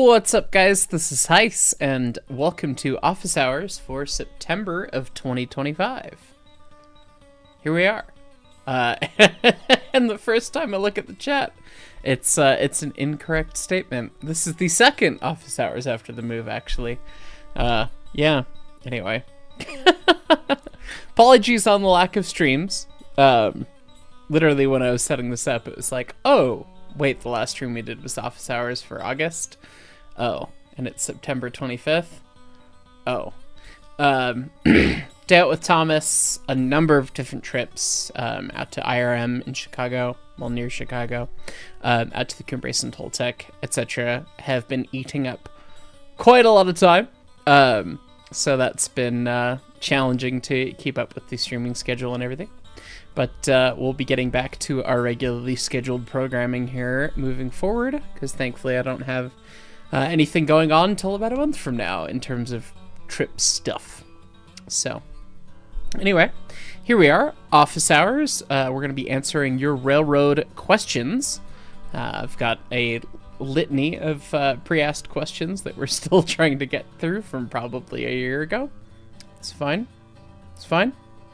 What's up, guys? This is Hyce, and welcome to Office Hours for September of 2025. Here we are. And the first time I look at the chat, it's an incorrect statement. This is the second Office Hours after the move, actually. Yeah. Anyway. Apologies on the lack of streams. Literally, when I was setting this up, it was like, oh, wait, the last stream we did was Office Hours for August. Oh, and it's September 25th. Oh. Day out with Thomas, a number of different trips, out to IRM in Chicago, well, near Chicago, out to the Cumbres and Toltec, etc. have been eating up quite a lot of time. So that's been challenging to keep up with the streaming schedule and everything. But we'll be getting back to our regularly scheduled programming here moving forward, because thankfully I don't have anything going on until about a month from now in terms of trip stuff. So anyway, here we are, Office Hours. We're going to be answering your railroad questions. I've got a litany of pre-asked questions that we're still trying to get through from probably a year ago. It's fine. It's fine.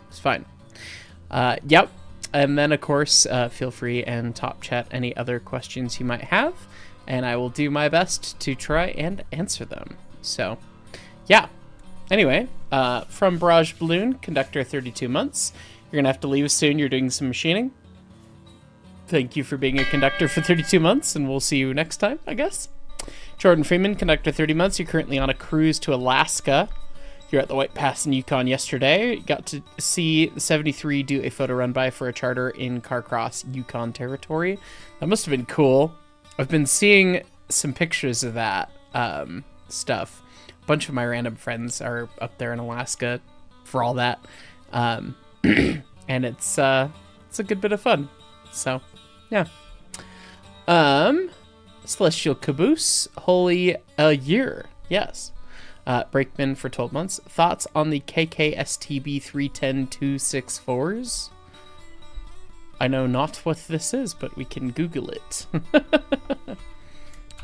It's fine. Yep. And then, of course, feel free and top chat any other questions you might have, and I will do my best to try and answer them. So, yeah. Anyway, from Barrage Balloon, conductor 32 months. You're going to have to leave soon. You're doing some machining. Thank you for being a conductor for 32 months, and we'll see you next time, I guess. Jordan Freeman, conductor 30 months. You're currently on a cruise to Alaska. You're at the White Pass in Yukon yesterday. You got to see the 73 do a photo run by for a charter in Carcross, Yukon territory. That must have been cool. I've been seeing some pictures of that stuff. A bunch of my random friends are up there in Alaska for all that. And it's a good bit of fun. So, yeah. Celestial Caboose, Holy a Year. Yes. Brakeman for 12 months. Thoughts on the KKSTB 310264s? I know not what this is, but we can Google it.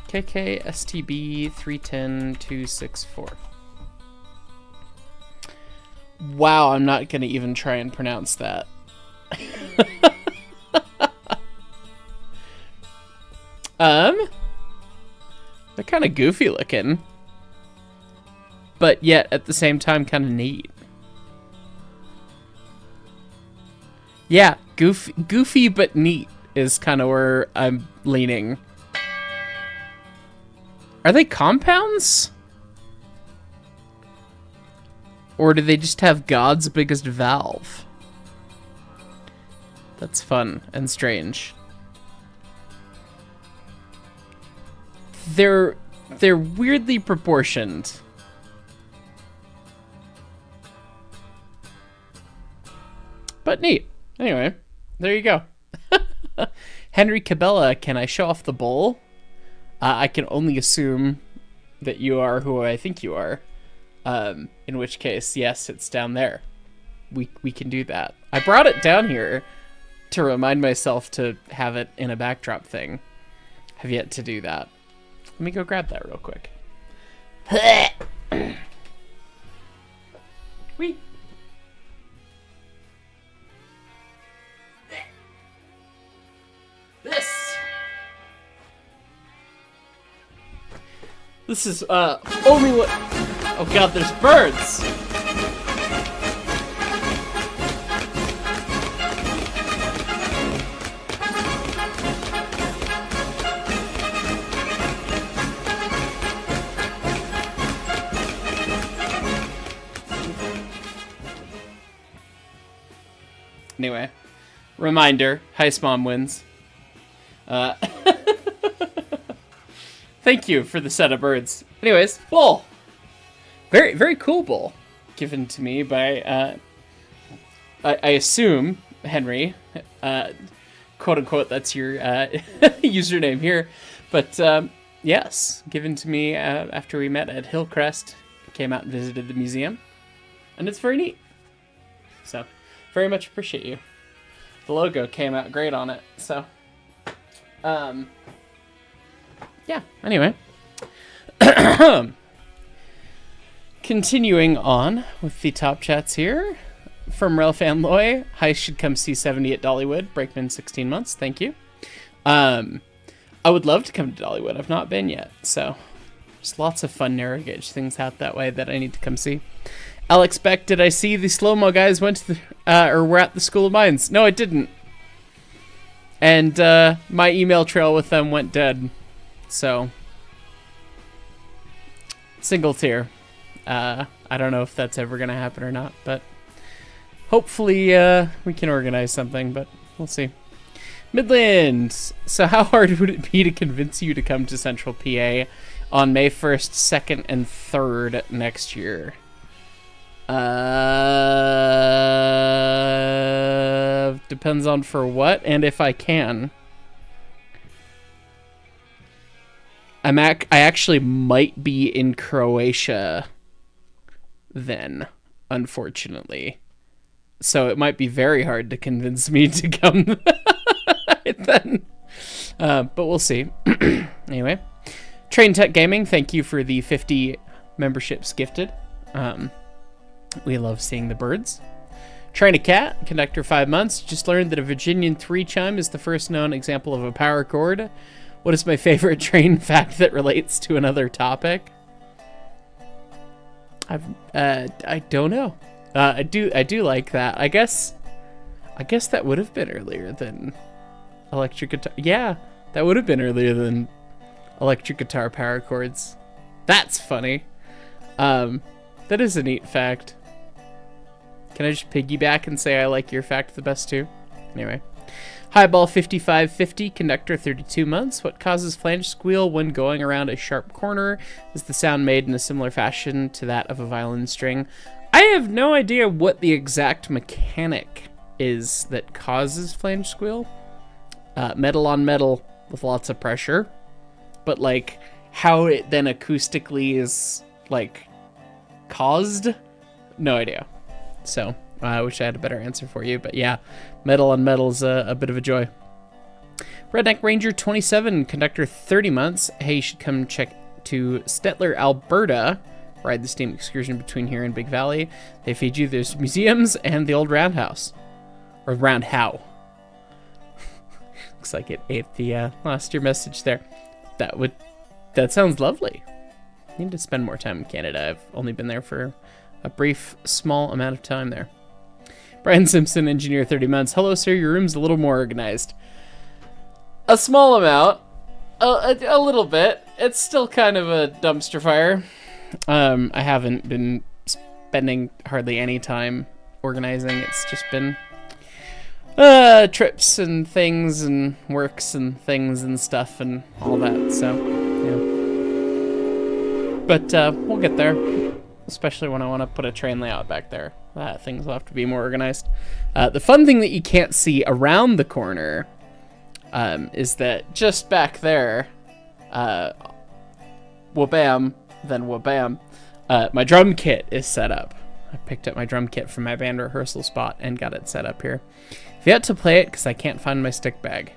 KKSTB 310264. Wow, I'm not going to even try and pronounce that. They're kind of goofy looking, but yet at the same time kind of neat. Yeah, goofy but neat is kind of where I'm leaning. Are they compounds? Or do they just have God's biggest valve? That's fun and strange. They're weirdly proportioned. But neat. Anyway, there you go. Henry Cabela, can I show off the bowl? I can only assume that you are who I think you are. In which case, yes, it's down there. We can do that. I brought it down here to remind myself to have it in a backdrop thing. Have yet to do that. Let me go grab that real quick. Whee! This is only what. Oh god, there's birds. Anyway, reminder: Hyce Mom wins. Thank you for the set of birds. Anyways, bowl. Very, very cool bowl. Given to me by, I assume, Henry. Quote unquote, that's your username here. But, yes, given to me after we met at Hillcrest. Came out and visited the museum. And it's very neat. So, very much appreciate you. The logo came out great on it, so. Yeah, anyway. Continuing on with the top chats here. From Ralph and Loy, Hyce should come see 70 at Dollywood. Brakeman 16 months. Thank you. I would love to come to Dollywood. I've not been yet, so there's lots of fun narrow gauge things out that way that I need to come see. Alex Beck, did I see the slow-mo guys went to the, or were at the School of Mines? No, I didn't. And my email trail with them went dead. So, single tier. I don't know if that's ever going to happen or not, but hopefully we can organize something, but we'll see. Midland. So how hard would it be to convince you to come to Central PA on May 1st, 2nd, and 3rd next year? Depends on for what and if I can. I actually might be in Croatia then, unfortunately. So it might be very hard to convince me to come then. But we'll see. Anyway. Train Tech Gaming, thank you for the 50 memberships gifted. We love seeing the birds. Train a Cat, conductor 5 months. Just learned that a Virginian 3 chime is the first known example of a power chord. What is my favorite train fact that relates to another topic? I don't know. I do like that. I guess that would have been earlier than electric guitar. Yeah, that would have been earlier than electric guitar power chords. That's funny. That is a neat fact. Can I just piggyback and say I like your fact the best too? Anyway. Highball 5550, conductor 32 months. What causes flange squeal when going around a sharp corner? Is the sound made in a similar fashion to that of a violin string? I have no idea what the exact mechanic is that causes flange squeal. Metal on metal with lots of pressure. But like how it then acoustically is like caused? No idea. So I wish I had a better answer for you, but yeah, metal on metal's a bit of a joy. Redneck Ranger 27, conductor 30 months. Hey, you should come check to Stettler, Alberta. Ride the steam excursion between here and Big Valley. They feed you. There's museums and the old roundhouse. Or round how. Looks like it ate the lost your message there. That sounds lovely. Need to spend more time in Canada. I've only been there for a brief, small amount of time there. Brian Simpson, engineer 30 months. Hello, sir. Your room's a little more organized. A small amount. A little bit. It's still kind of a dumpster fire. I haven't been spending hardly any time organizing. It's just been trips and things and works and things and stuff and all that. So, yeah. But we'll get there. Especially when I want to put a train layout back there. Things will have to be more organized. The fun thing that you can't see around the corner is that just back there, wabam, then wabam, my drum kit is set up. I picked up my drum kit from my band rehearsal spot and got it set up here. I've yet to play it because I can't find my stick bag.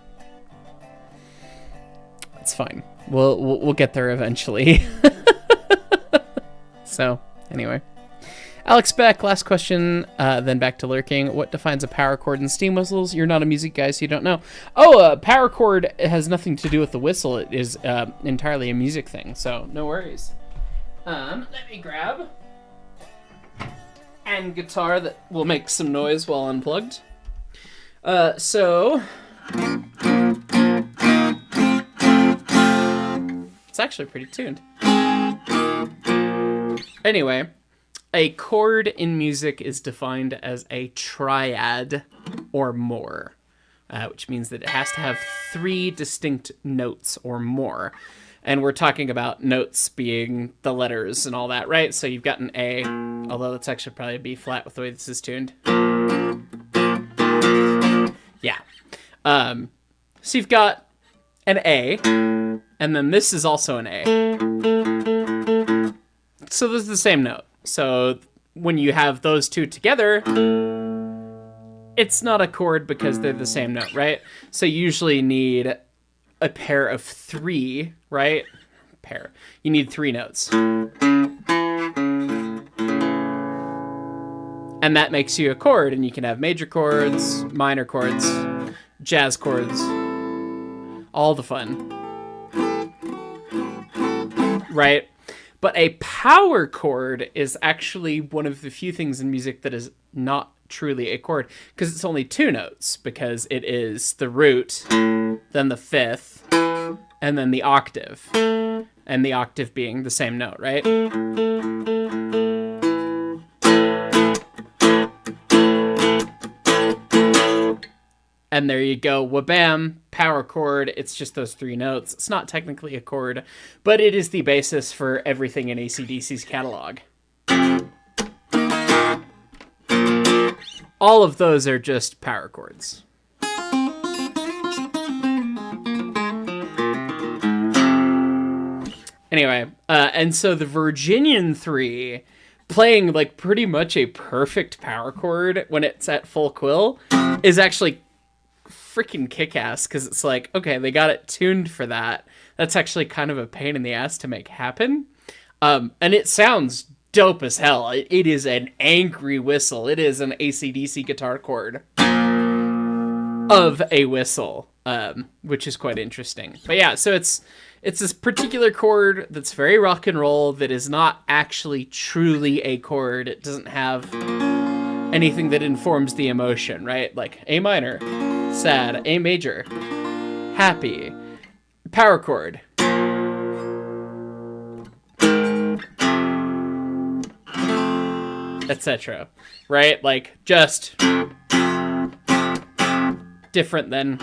It's fine. We'll get there eventually. So, anyway. Alex Beck, last question, then back to lurking. What defines a power chord and steam whistles? You're not a music guy, so you don't know. Oh, a power chord has nothing to do with the whistle. It is entirely a music thing, so no worries. Let me grab an guitar that will make some noise while unplugged. So it's actually pretty tuned. Anyway, a chord in music is defined as a triad or more, which means that it has to have 3 distinct notes or more. And we're talking about notes being the letters and all that, right? So you've got an A, although that's actually probably a B flat with the way this is tuned. Yeah. So you've got an A, and then this is also an A. So this is the same note. So when you have those two together, it's not a chord because they're the same note, right? So you usually need a pair of 3, right? pair. You need 3 notes. And that makes you a chord, and you can have major chords, minor chords, jazz chords, all the fun. Right? But a power chord is actually one of the few things in music that is not truly a chord, because it's only 2 notes, because it is the root, then the 5th, and then the octave. And the octave being the same note, right? And there you go, wha-bam, power chord. It's just those 3 notes. It's not technically a chord, but it is the basis for everything in AC/DC's catalog. All of those are just power chords. Anyway, and so the Virginian 3, playing like pretty much a perfect power chord when it's at full quill, is actually freaking kick-ass, because it's like, okay, they got it tuned for that. That's actually kind of a pain in the ass to make happen. And it sounds dope as hell. It is an angry whistle. It is an AC/DC guitar chord of a whistle, which is quite interesting. But yeah, so it's this particular chord that's very rock and roll that is not actually truly a chord. It doesn't have anything that informs the emotion, right? Like A minor, sad, A major, happy, power chord. Etc. Right? Like, just different than...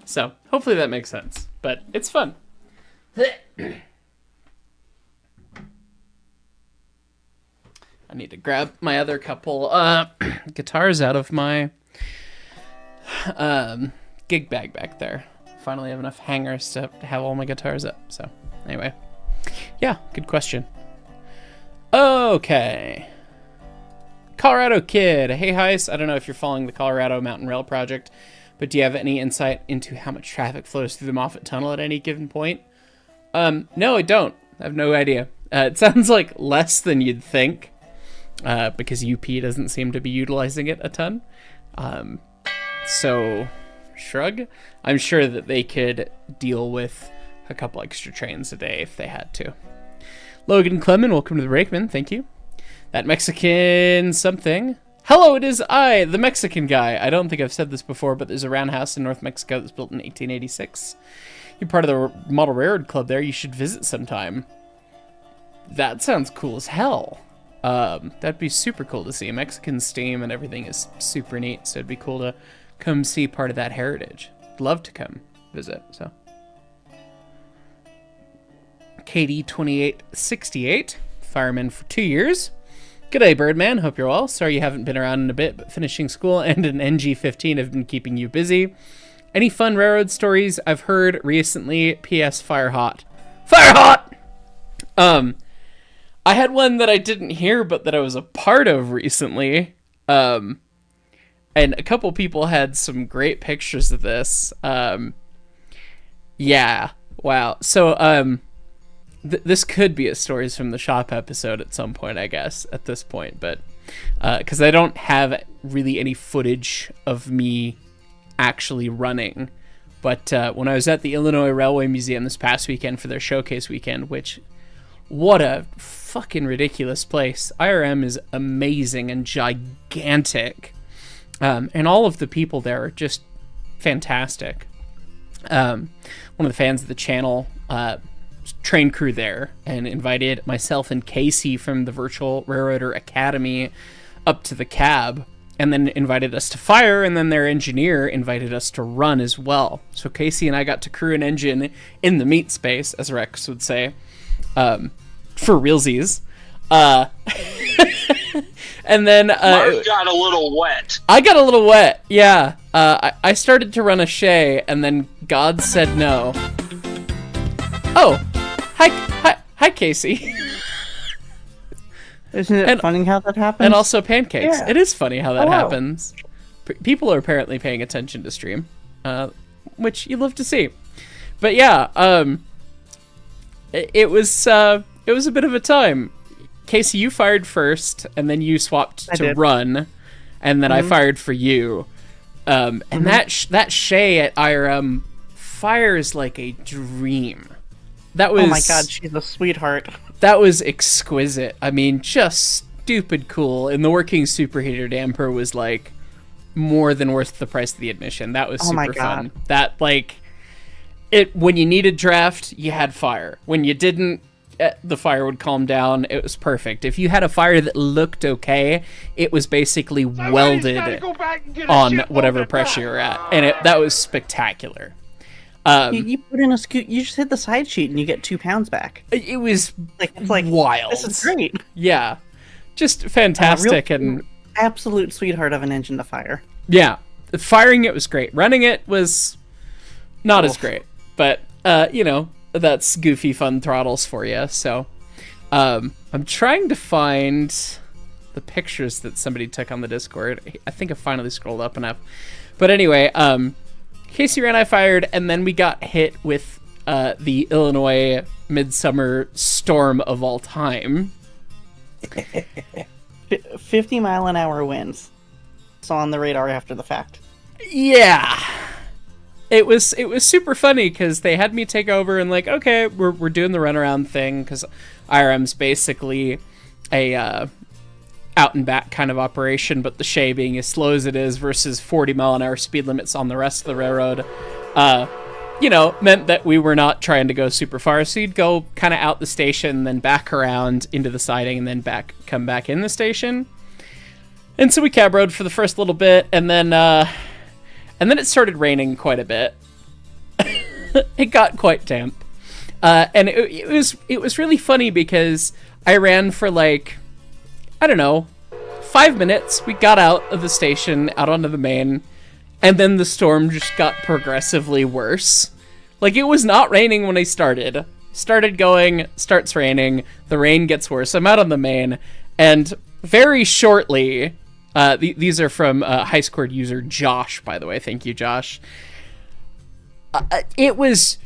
So, hopefully that makes sense. But it's fun. I need to grab my other couple guitars out of my gig bag back there. Finally have enough hangers to have all my guitars up. So, anyway. Yeah, good question. Okay. Colorado Kid. Hey, Hyce. I don't know if you're following the Colorado Mountain Rail project, but do you have any insight into how much traffic flows through the Moffat Tunnel at any given point? No, I don't. I have no idea. It sounds like less than you'd think, because UP doesn't seem to be utilizing it a ton. So, shrug. I'm sure that they could deal with a couple extra trains a day if they had to. Logan Clement, welcome to the Brakeman. Thank you. That Mexican something. Hello, it is I, the Mexican guy. I don't think I've said this before, but there's a roundhouse in North Mexico that's built in 1886. You're part of the Model Railroad Club there. You should visit sometime. That sounds cool as hell. That'd be super cool to see. Mexican steam and everything is super neat, so it'd be cool to come see part of that heritage. I'd love to come visit, so. KD2868, fireman for 2 years. G'day, Birdman. Hope you're well. Sorry you haven't been around in a bit, but finishing school and an NG15 have been keeping you busy. Any fun railroad stories I've heard recently? P.S. Fire hot. Fire hot! I had one that I didn't hear, but that I was a part of recently. And a couple people had some great pictures of this. Yeah. Wow. So, this could be a Stories from the Shop episode at some point, I guess, at this point, but because I don't have really any footage of me actually running. But when I was at the Illinois Railway Museum this past weekend for their showcase weekend, which, what a fucking ridiculous place. IRM is amazing and gigantic. And all of the people there are just fantastic. One of the fans of the channel, train crew there, and invited myself and Casey from the Virtual Railroader Academy up to the cab, and then invited us to fire, and then their engineer invited us to run as well. So Casey and I got to crew an engine in the meat space, as Rex would say, for realsies. And then Mark got a little wet. I got a little wet, yeah. I started to run a shay, and then God said no. Oh, hi, Casey. Isn't it funny how that happens? And also pancakes. Yeah. It is funny how that Hello. happens. People are apparently paying attention to stream, which you love to see. But yeah, it was a bit of a time. Casey, you fired first, and then you swapped to run, and then I fired for you. And that Shay at IRM fires like a dream. That was, oh my god, she's a sweetheart. That was exquisite. I mean, just stupid cool. And the working superheater damper was like more than worth the price of the admission. That was super fun. That like it when you needed draft, you had fire. When you didn't, the fire would calm down. It was perfect. If you had a fire that looked okay, it was basically welded on whatever pressure you're at, and that was spectacular. You put in a scoot. You just hit the side sheet and you get 2 pounds back. It was it's like wild. This is great. Yeah, just fantastic and absolute sweetheart of an engine to fire. Yeah, firing it was great. Running it was not as great, but you know, that's goofy fun throttles for you. So I'm trying to find the pictures that somebody took on the Discord. I think I finally scrolled up enough. But anyway, Casey ran, I fired, and then we got hit with the Illinois midsummer storm of all time. 50-mile-an-hour winds. Saw on the radar after the fact. Yeah. It was super funny because they had me take over and like, okay, we're doing the runaround thing because IRM's basically a out and back kind of operation, but the Shay being as slow as it is versus 40-mile-an-hour speed limits on the rest of the railroad, you know, meant that we were not trying to go super far. So you'd go kind of out the station, then back around into the siding, and then come back in the station. And so we cab rode for the first little bit, and then it started raining quite a bit. It got quite damp, and it was really funny because I ran for like, I don't know, 5 minutes. We got out of the station, out onto the main, and then the storm just got progressively worse. Like, it was not raining when I started. Starts raining, the rain gets worse. I'm out on the main, and very shortly, these are from Hyce Cord user Josh, by the way. Thank you, Josh. It was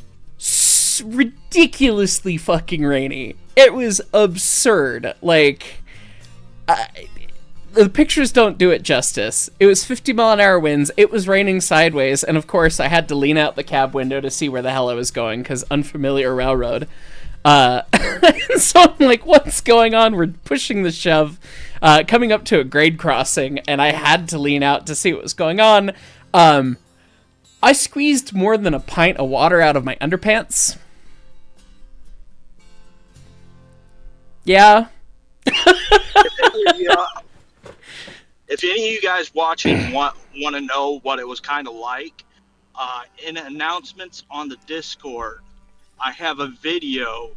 ridiculously fucking rainy. It was absurd. Like, the pictures don't do it justice. It was 50-mile-an-hour winds. It was raining sideways, and of course, I had to lean out the cab window to see where the hell I was going because unfamiliar railroad. So I'm like, what's going on? We're pushing the shove, coming up to a grade crossing, and I had to lean out to see what was going on. I squeezed more than a pint of water out of my underpants. Yeah. If any of you guys watching want to know what it was kind of like, in announcements on the Discord, I have a video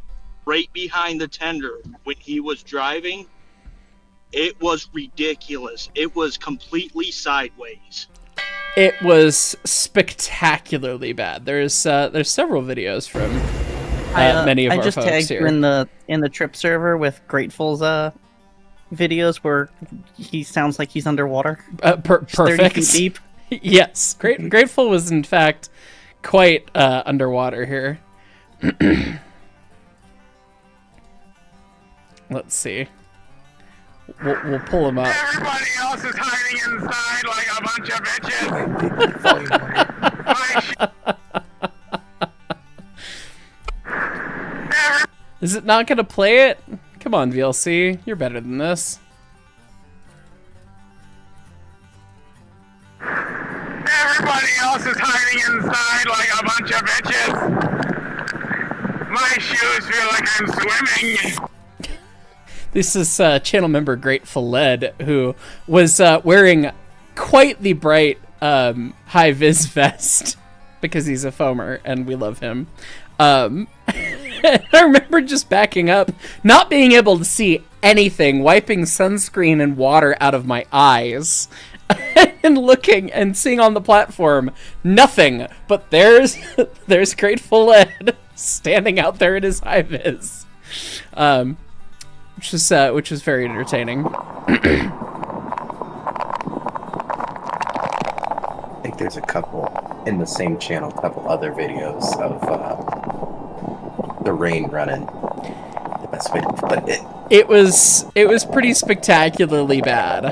right behind the tender when he was driving. It was ridiculous. It was completely sideways. It was spectacularly bad. There's several videos from many of our folks here. I just tagged you in the trip server with Grateful's videos where he sounds like he's underwater. Perfect. 30 feet deep. Yes, Grateful was in fact quite underwater here. Let's see. We'll pull him up. Everybody else is hiding inside like a bunch of bitches. Is it not gonna play it? Come on, VLC. You're better than this. Everybody else is hiding inside like a bunch of bitches. My shoes feel like I'm swimming. This is channel member Grateful Lead, who was wearing quite the bright high-vis vest because he's a foamer and we love him. I remember just backing up, not being able to see anything, wiping sunscreen and water out of my eyes, and looking and seeing on the platform nothing. But there's Grateful Lead standing out there in his high-vis. Which was very entertaining. Like there's a couple in the same channel, a couple other videos of the rain running. The best way to put it. It was pretty spectacularly bad.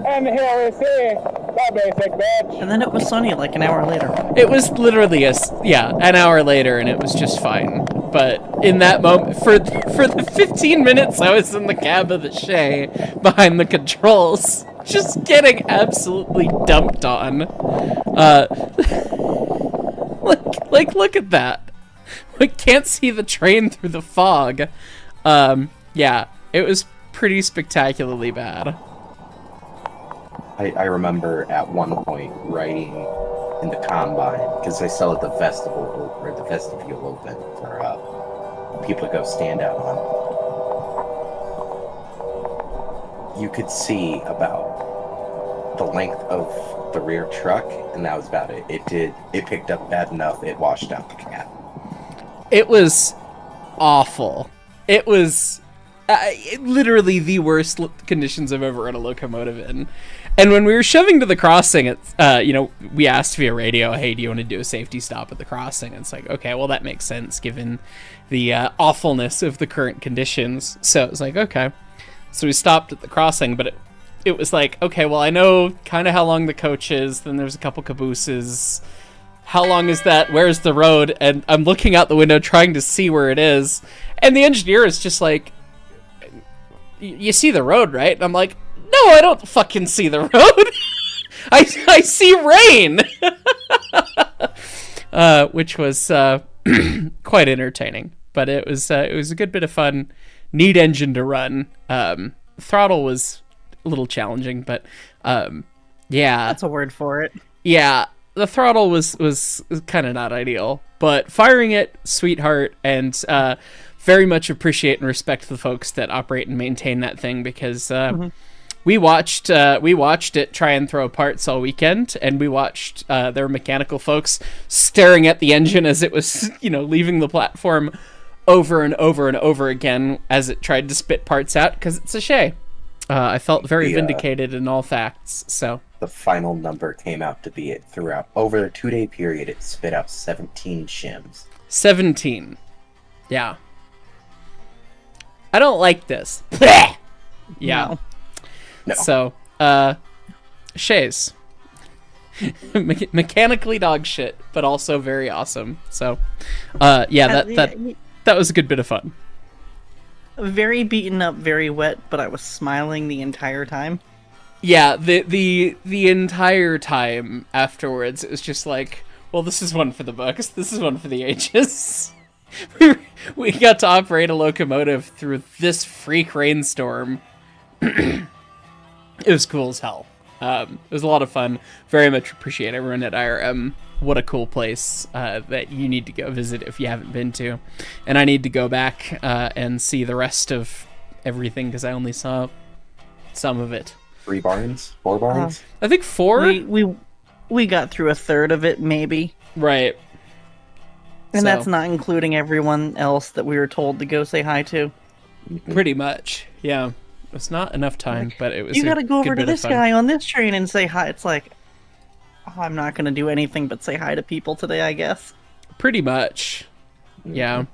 And here we see the basic bitch. And then it was sunny like an hour later. It was literally an hour later, and it was just fine. But in that moment, for the 15 minutes I was in the cab of the Shay behind the controls, just getting absolutely dumped on. Look at that. I can't see the train through the fog. Yeah, it was pretty spectacularly bad. I remember at one point riding in the combine, because they sell at the vestibule open for people to go stand out on. You could see about the length of the rear truck, and that was about it. It picked up bad enough, it washed out the cab. It was awful. It was literally the worst conditions I've ever run a locomotive in. And when we were shoving to the crossing, we asked via radio, hey, do you want to do a safety stop at the crossing? And it's like, okay, well, that makes sense given the awfulness of the current conditions. So it was like, okay. So we stopped at the crossing, but it was like, okay, well, I know kind of how long the coach is. Then there's a couple cabooses. How long is that? Where's the road? And I'm looking out the window trying to see where it is. And the engineer is just like, you see the road, right? And I'm like, no, I don't fucking see the road. I see rain. Which was quite entertaining. But it was a good bit of fun. Neat engine to run. Throttle was a little challenging, but yeah. That's a word for it. Yeah, the throttle was kind of not ideal. But firing it, sweetheart, and very much appreciate and respect the folks that operate and maintain that thing, because we watched it try and throw parts all weekend, and we watched their mechanical folks staring at the engine as it was, leaving the platform over and over and over again as it tried to spit parts out, because it's a Shay. I felt very vindicated in all facts. So the final number came out to be it throughout over a 2-day period. It spit out 17 shims. 17. Yeah. I don't like this. Yeah. No. So, Shays. Mechanically dog shit, but also very awesome. So, yeah, that was a good bit of fun. Very beaten up, very wet, but I was smiling the entire time. Yeah, the entire time afterwards, it was just like, well, this is one for the books. This is one for the ages. We got to operate a locomotive through this freak rainstorm. It was cool as hell. It was a lot of fun. Very much appreciate everyone at IRM. What a cool place that you need to go visit if you haven't been to. And I need to go back and see the rest of everything, because I only saw some of it. 3 barns? 4 barns? I think 4? We got through a third of it, maybe. Right. And that's not including everyone else that we were told to go say hi to. Pretty much, yeah. It's not enough time, but it was. You gotta go over to this fun. guy on this train and say hi. It's like, I'm not gonna do anything but say hi to people today, I guess. Pretty much, yeah.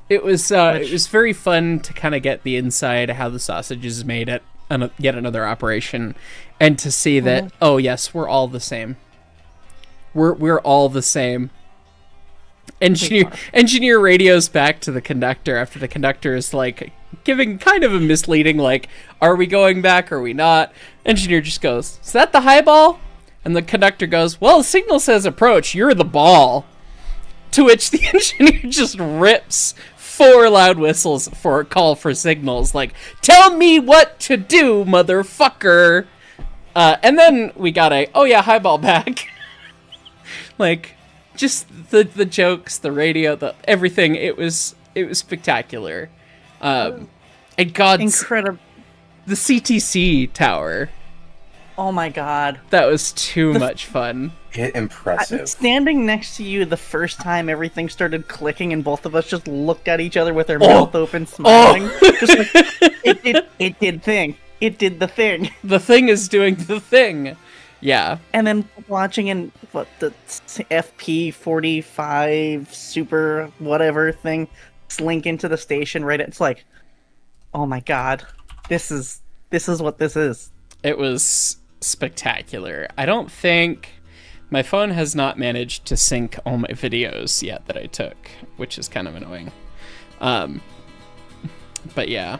It was very fun to kind of get the inside how the sausage is made at yet another operation, and to see that oh yes, we're all the same. We're all the same. Engineer radios back to the conductor after the conductor is like giving kind of a misleading, like, are we going back, or are we not? Engineer just goes, is that the highball? And the conductor goes, well, the signal says approach, you're the ball. To which the engineer just rips 4 loud whistles for a call for signals, like, tell me what to do, motherfucker. And then we got oh yeah, highball back. Like, just the jokes, the radio, everything. It was spectacular. And God's incredible. The CTC tower. Oh my god, that was too much fun. Impressive. Standing next to you the first time everything started clicking, and both of us just looked at each other with our mouth open, smiling. Just like, it did thing. it did the thing. The thing is doing the thing. Yeah. And then watching in what the FP45 super whatever thing slink into the station it's like, oh my god, this is what this is. It was spectacular. I don't think my phone has not managed to sync all my videos yet that I took, which is kind of annoying. But yeah,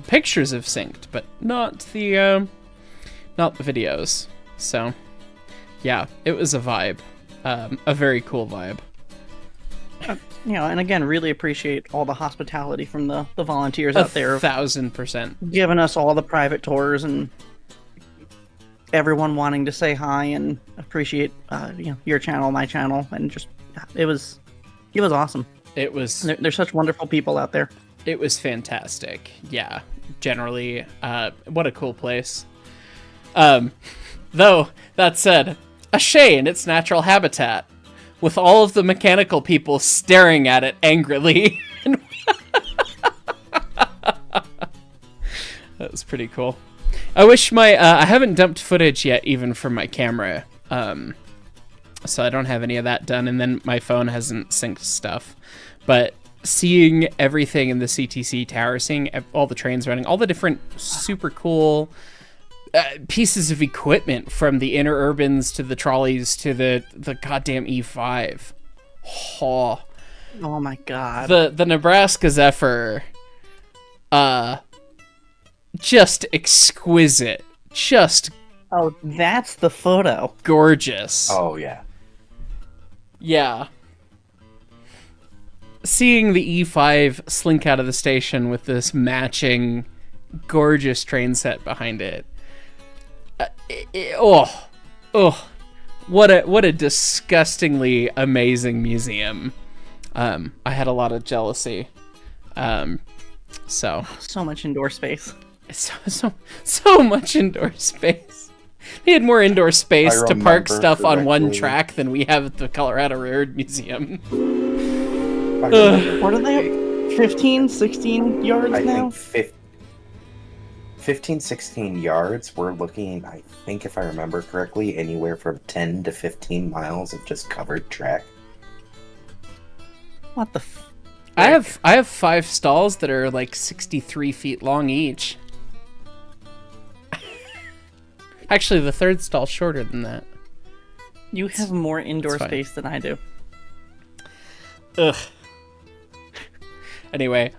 pictures have synced, but not the videos. So yeah, it was a vibe, a very cool vibe. And again, really appreciate all the hospitality from the volunteers out there. 1,000%. Giving us all the private tours and everyone wanting to say hi and appreciate, your channel, my channel, and just it was awesome. It was. There's such wonderful people out there. It was fantastic. Yeah, generally, what a cool place. Though that said, a shay in its natural habitat, with all of the mechanical people staring at it angrily. That was pretty cool. I wish I haven't dumped footage yet, even from my camera, so I don't have any of that done, and then my phone hasn't synced stuff. But seeing everything in the CTC tower, seeing all the trains running, all the different super cool pieces of equipment, from the interurbans to the trolleys to the goddamn E5. Oh my god. The Nebraska Zephyr, just exquisite. Just that's the photo. Gorgeous. Oh yeah. Yeah. Seeing the E5 slink out of the station with this matching gorgeous train set behind it. What a disgustingly amazing museum. I had a lot of jealousy. So much indoor space. So much indoor space. They had more indoor space to park stuff on one track than we have at the Colorado Railroad Museum. What are they? 15, 16 yards now? I think 15, 16 yards. We're looking, I think if I remember correctly, anywhere from 10 to 15 miles of just covered track. What the I have 5 stalls that are like 63 feet long each. Actually, the third stall's shorter than that. You have more indoor space than I do. Ugh. Anyway,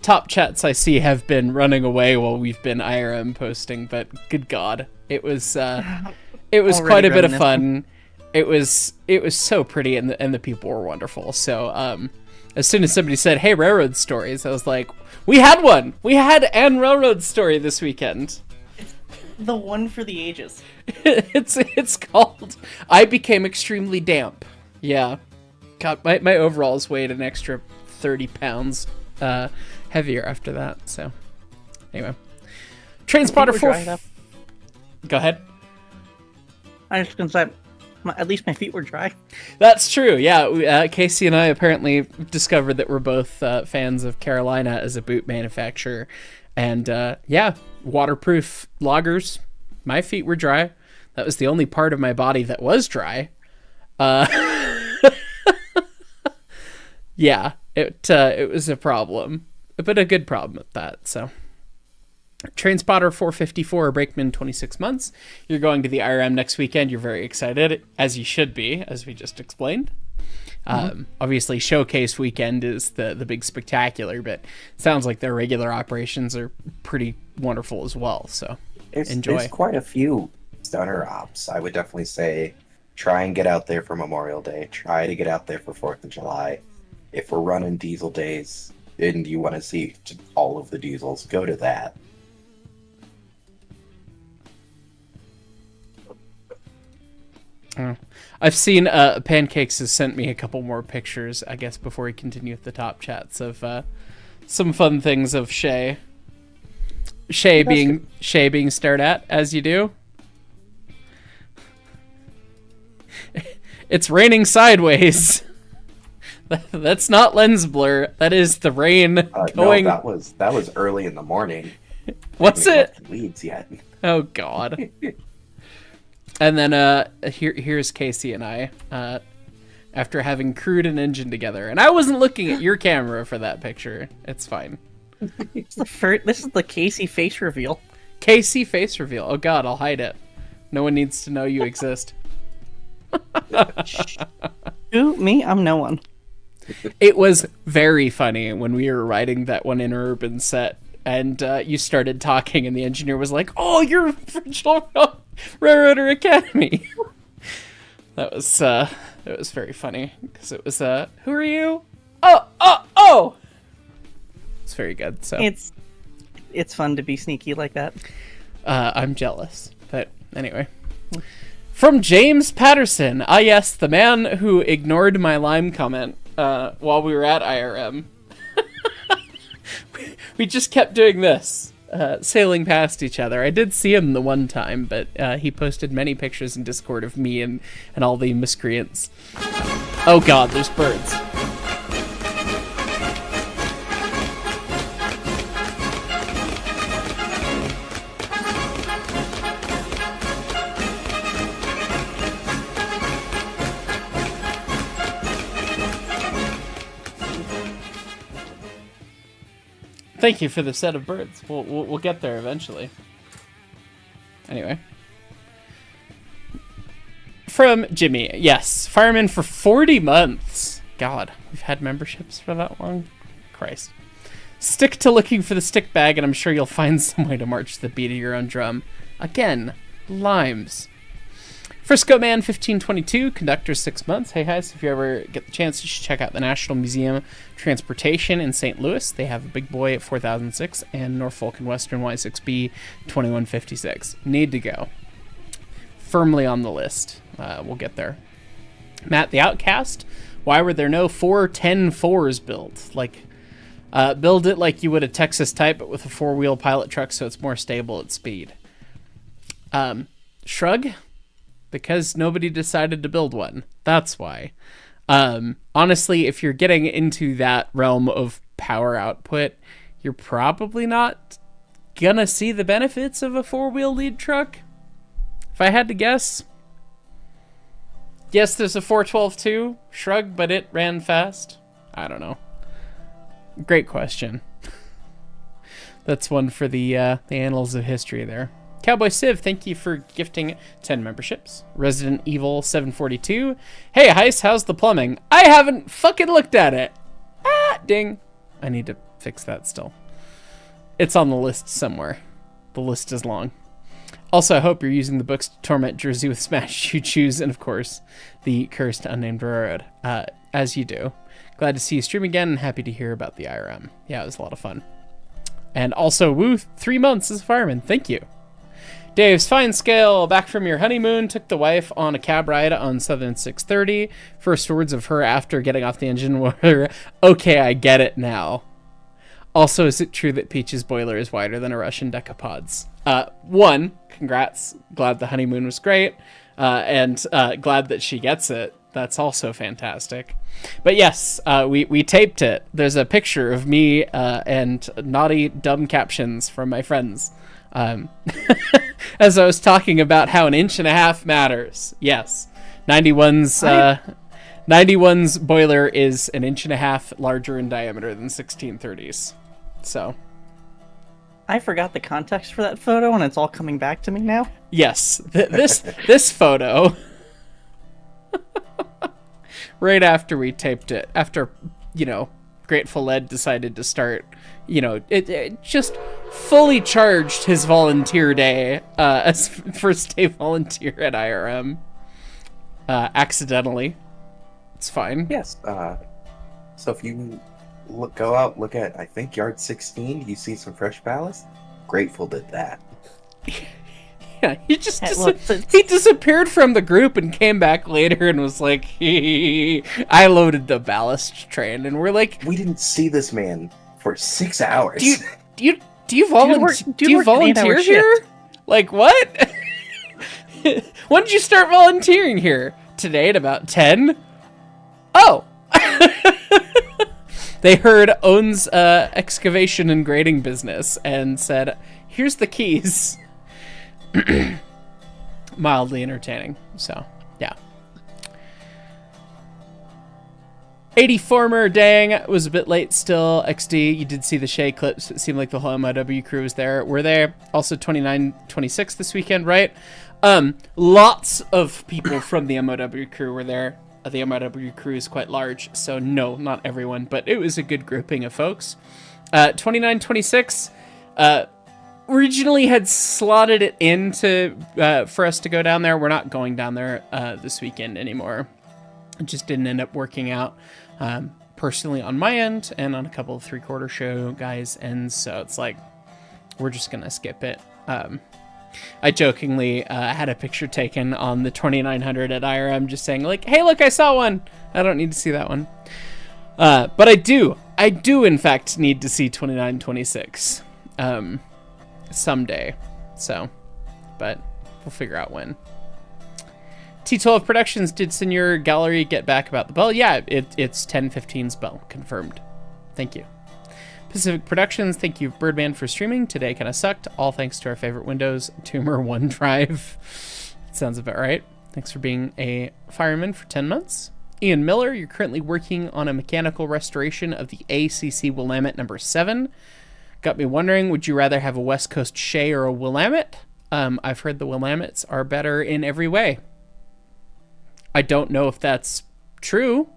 top chats I see have been running away while we've been IRM posting, but good God, it was quite a bit of fun. It was so pretty, and the people were wonderful. So as soon as somebody said, "Hey, railroad stories," I was like, "We had one. We had an railroad story this weekend." The one for the ages. It's called "I Became Extremely Damp." Yeah, God, my overalls weighed an extra 30 pounds heavier after that. So anyway, Trainspotter 4. Go ahead. I was gonna say, at least my feet were dry. That's true. Yeah, Casey and I apparently discovered that we're both fans of Carolina as a boot manufacturer, and waterproof loggers. My feet were dry. That was the only part of my body that was dry. Yeah, it was a problem, but a good problem at that. So, Trainspotter 454, Brakeman 26 months. You're going to the IRM next weekend. You're very excited, as you should be, as we just explained. Obviously, Showcase weekend is the big spectacular, but it sounds like their regular operations are pretty wonderful as well. So, enjoy. There's quite a few stunner ops. I would definitely say try and get out there for Memorial Day. Try to get out there for 4th of July. If we're running diesel days and you want to see all of the diesels, go to that. I've seen Pancakes has sent me a couple more pictures, I guess, before we continue with the top chats of some fun things of Shay. Shay being stared at, as you do. It's raining sideways. That's not lens blur. That is the rain going. No, that was early in the morning. What's Haven't it? left the weeds yet. Oh God. And then here's Casey and I after having crewed an engine together, and I wasn't looking at your camera for that picture. It's fine. This is the Casey face reveal. Casey face reveal. Oh God, I'll hide it. No one needs to know you exist. Who? Me? I'm no one. It was very funny when we were writing that one Interurban set, and you started talking, and the engineer was like, "Oh, you're Virtual Railroader Academy." That was very funny because it was who are you? Oh! It's very good. So It's fun to be sneaky like that. I'm jealous, but anyway. From James Patterson. Ah, yes, the man who ignored my Lime comment while we were at IRM. We just kept doing this, sailing past each other. I did see him the one time, but he posted many pictures in Discord of me and all the miscreants. Oh God, there's birds. Thank you for the set of birds. We'll get there eventually. Anyway. From Jimmy. Yes. Fireman for 40 months. God, we've had memberships for that long? Christ. Stick to looking for the stick bag, and I'm sure you'll find some way to march the beat of your own drum. Again, limes. Frisco Man 1522, conductor 6 months. Hey Hyce, if you ever get the chance, you should check out the National Museum of Transportation in St. Louis. They have a big boy at 4006 and Norfolk and Western Y6B 2156. Need to go. Firmly on the list. We'll get there. Matt the Outcast, why were there no 410-4s built? Build it like you would a Texas Type, but with a 4-wheel pilot truck so it's more stable at speed. Shrug? Because nobody decided to build one. That's why. Honestly, if you're getting into that realm of power output, you're probably not gonna see the benefits of a 4-wheel lead truck. If I had to guess. Yes, there's a 412 too. Shrug, but it ran fast. I don't know. Great question. That's one for the annals of history there. Cowboy Civ, thank you for gifting 10 memberships. Resident Evil 742. Hey, Hyce, how's the plumbing? I haven't fucking looked at it. Ah, ding. I need to fix that still. It's on the list somewhere. The list is long. Also, I hope you're using the books to torment Jersey with Smash Choo-Choos and, of course, the Cursed Unnamed Railroad. As you do. Glad to see you stream again and happy to hear about the IRM. Yeah, it was a lot of fun. And also, woo, 3 months as a fireman. Thank you. Dave's Fine Scale, back from your honeymoon, took the wife on a cab ride on Southern 630. First words of her after getting off the engine were, okay, I get it now. Also, is it true that Peach's boiler is wider than a Russian decapods? One, congrats. Glad the honeymoon was great. And glad that she gets it. That's also fantastic. But yes, we taped it. There's a picture of me and naughty, dumb captions from my friends. As I was talking about how 1.5 inches matters. Yes. 91's boiler is 1.5 inches larger in diameter than 1630's. So. I forgot the context for that photo, and it's all coming back to me now. Yes. This photo. Right after we taped it. After, Grateful Ed decided to start, it just fully charged his volunteer day as first day volunteer at IRM. Accidentally. It's fine. Yes. So if you go out, look at, I think, yard 16, you see some fresh ballast. Grateful did that. Yeah, he just he disappeared from the group and came back later and was like, I loaded the ballast train, and we're like, we didn't see this man for 6 hours. Do you volunteer here? Like, what? When did you start volunteering here? Today at about 10? Oh. They heard owns excavation and grading business and said, "Here's the keys." Mildly entertaining. So, yeah. 80 former, dang, was a bit late still. XD, you did see the Shea clips. It seemed like the whole MOW crew was there. We're there. Also 29-26 this weekend, right? Lots of people from the MOW crew were there. The MOW crew is quite large, so no, not everyone, but it was a good grouping of folks. 29-26, originally had slotted it into for us to go down there. We're not going down there this weekend anymore. It just didn't end up working out. Personally on my end and on a couple of three-quarter show guys' ends, so it's like we're just gonna skip it. I jokingly had a picture taken on the 2900 at IRM just saying like, hey look, I saw one. I don't need to see that one, but I do in fact need to see 29-26 someday, so but we'll figure out when. T12 Productions, did Senior Gallery get back about the bell? Yeah, it's 10:15's bell. Confirmed. Thank you. Pacific Productions, thank you Birdman for streaming. Today kind of sucked. All thanks to our favorite Windows, Tumor OneDrive. Sounds about right. Thanks for being a fireman for 10 months. Ian Miller, you're currently working on a mechanical restoration of the ACC Willamette number 7. Got me wondering, would you rather have a West Coast Shea or a Willamette? I've heard the Willamettes are better in every way. I don't know if that's true,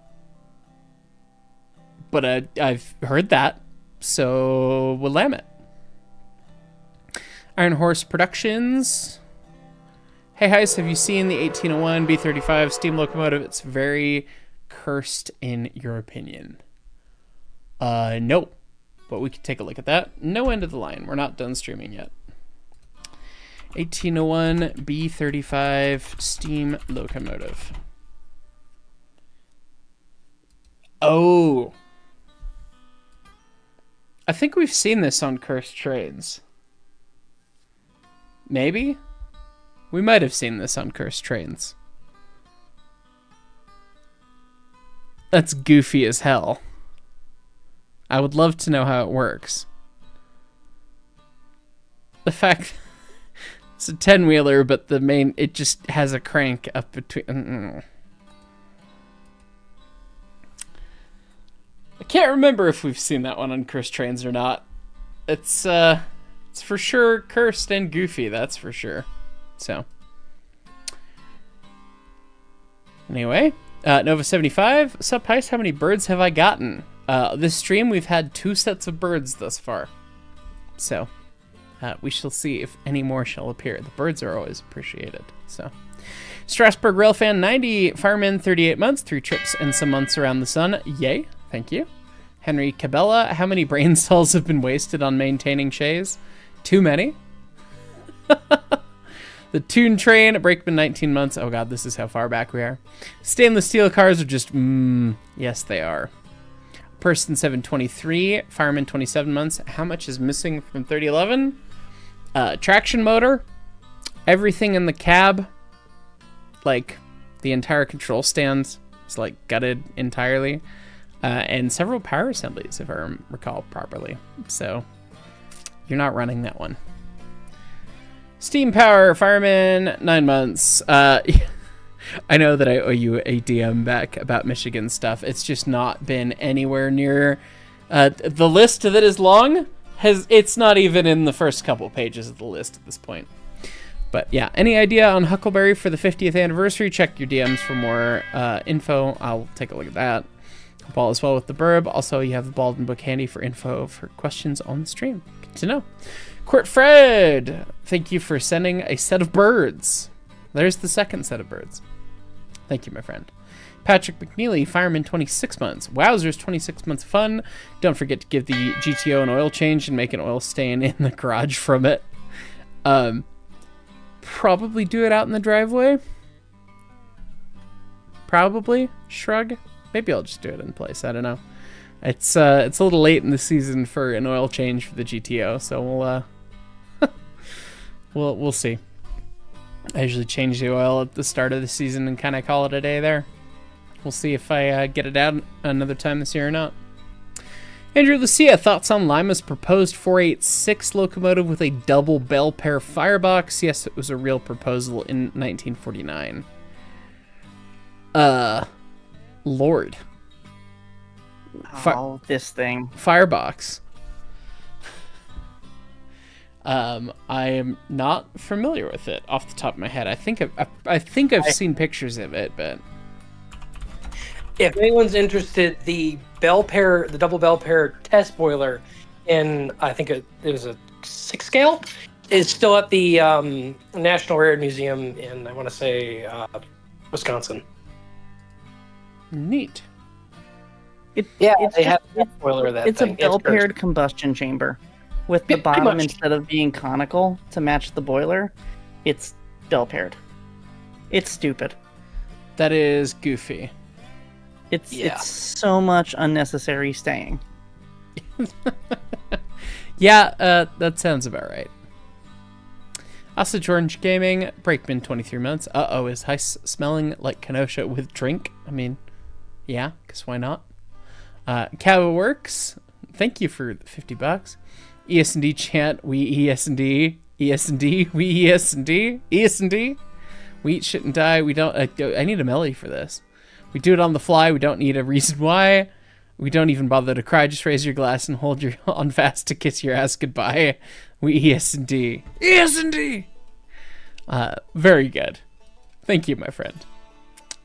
but I've heard that, so Willamette. Iron Horse Productions. Hey, Hyce, have you seen the 1801 B35 steam locomotive? It's very cursed in your opinion. No, but we could take a look at that. No end of the line. We're not done streaming yet. 1801 B35 steam locomotive. Oh, I think we've seen this on Cursed Trains. Maybe? We might have seen this on Cursed Trains. That's goofy as hell. I would love to know how it works. The fact it's a 10-wheeler, but the main, it just has a crank up between. I can't remember if we've seen that one on Cursed Trains or not. It's for sure cursed and goofy, that's for sure. So, anyway, Nova 75, sup Hyce, how many birds have I gotten? This stream we've had 2 sets of birds thus far. So, we shall see if any more shall appear. The birds are always appreciated. So, Strasbourg Railfan 90, Fireman 38 months, 3 trips and some months around the sun. Yay. Thank you. Henry Cabela, how many brain cells have been wasted on maintaining Shays? Too many. The Toon Train, Brakeman 19 months. Oh god, this is how far back we are. Stainless steel cars are just, yes they are. Person 723, Fireman 27 months. How much is missing from 3011? Traction motor, everything in the cab, like the entire control stand is like gutted entirely. And several power assemblies, if I recall properly. So, you're not running that one. Steam Power, Fireman, 9 months. I know that I owe you a DM back about Michigan stuff. It's just not been anywhere near... the list that is long, it's not even in the first couple pages of the list at this point. But yeah, any idea on Huckleberry for the 50th anniversary? Check your DMs for more info. I'll take a look at that. Hope all is well with the burb. Also, you have the Baldwin book handy for info for questions on the stream. Good to know. Court Fred, thank you for sending a set of birds. There's the second set of birds. Thank you, my friend. Patrick McNeely, Fireman 26 months. Wowzers, 26 months fun. Don't forget to give the GTO an oil change and make an oil stain in the garage from it. Probably do it out in the driveway. Probably. Shrug. Maybe I'll just do it in place. I don't know. It's a little late in the season for an oil change for the GTO, so we'll see. I usually change the oil at the start of the season and kind of call it a day there. We'll see if I get it out another time this year or not. Andrew Lucia, thoughts on Lima's proposed 486 locomotive with a double bell pair firebox? Yes, it was a real proposal in 1949. Lord. This thing. Firebox. I am not familiar with it off the top of my head. I think I've seen pictures of it, but if anyone's interested, the double bell pair test boiler in, I think it was a 6 scale, is still at the National Railroad Museum in, I want to say, Wisconsin. Neat. They have a test boiler of that It's thing. a bell-paired combustion chamber. With the bottom, much. instead of being conical to match the boiler, it's bell-paired. It's stupid. That is goofy. It's so much unnecessary staying. Yeah, that sounds about right. Also, Orange Gaming, Breakman 23 months. Is Hyce smelling like Kenosha with drink? I mean, yeah, because why not? Cow Works, thank you for the $50. ES&D chant, we ES&D, ES&D, we ES&D, ES&D. We eat shit and die. We don't. I need a melody for this. We do it on the fly. We don't need a reason why. We don't even bother to cry. Just raise your glass and hold your on fast to kiss your ass goodbye. We ES&D. ES&D! Very good. Thank you, my friend.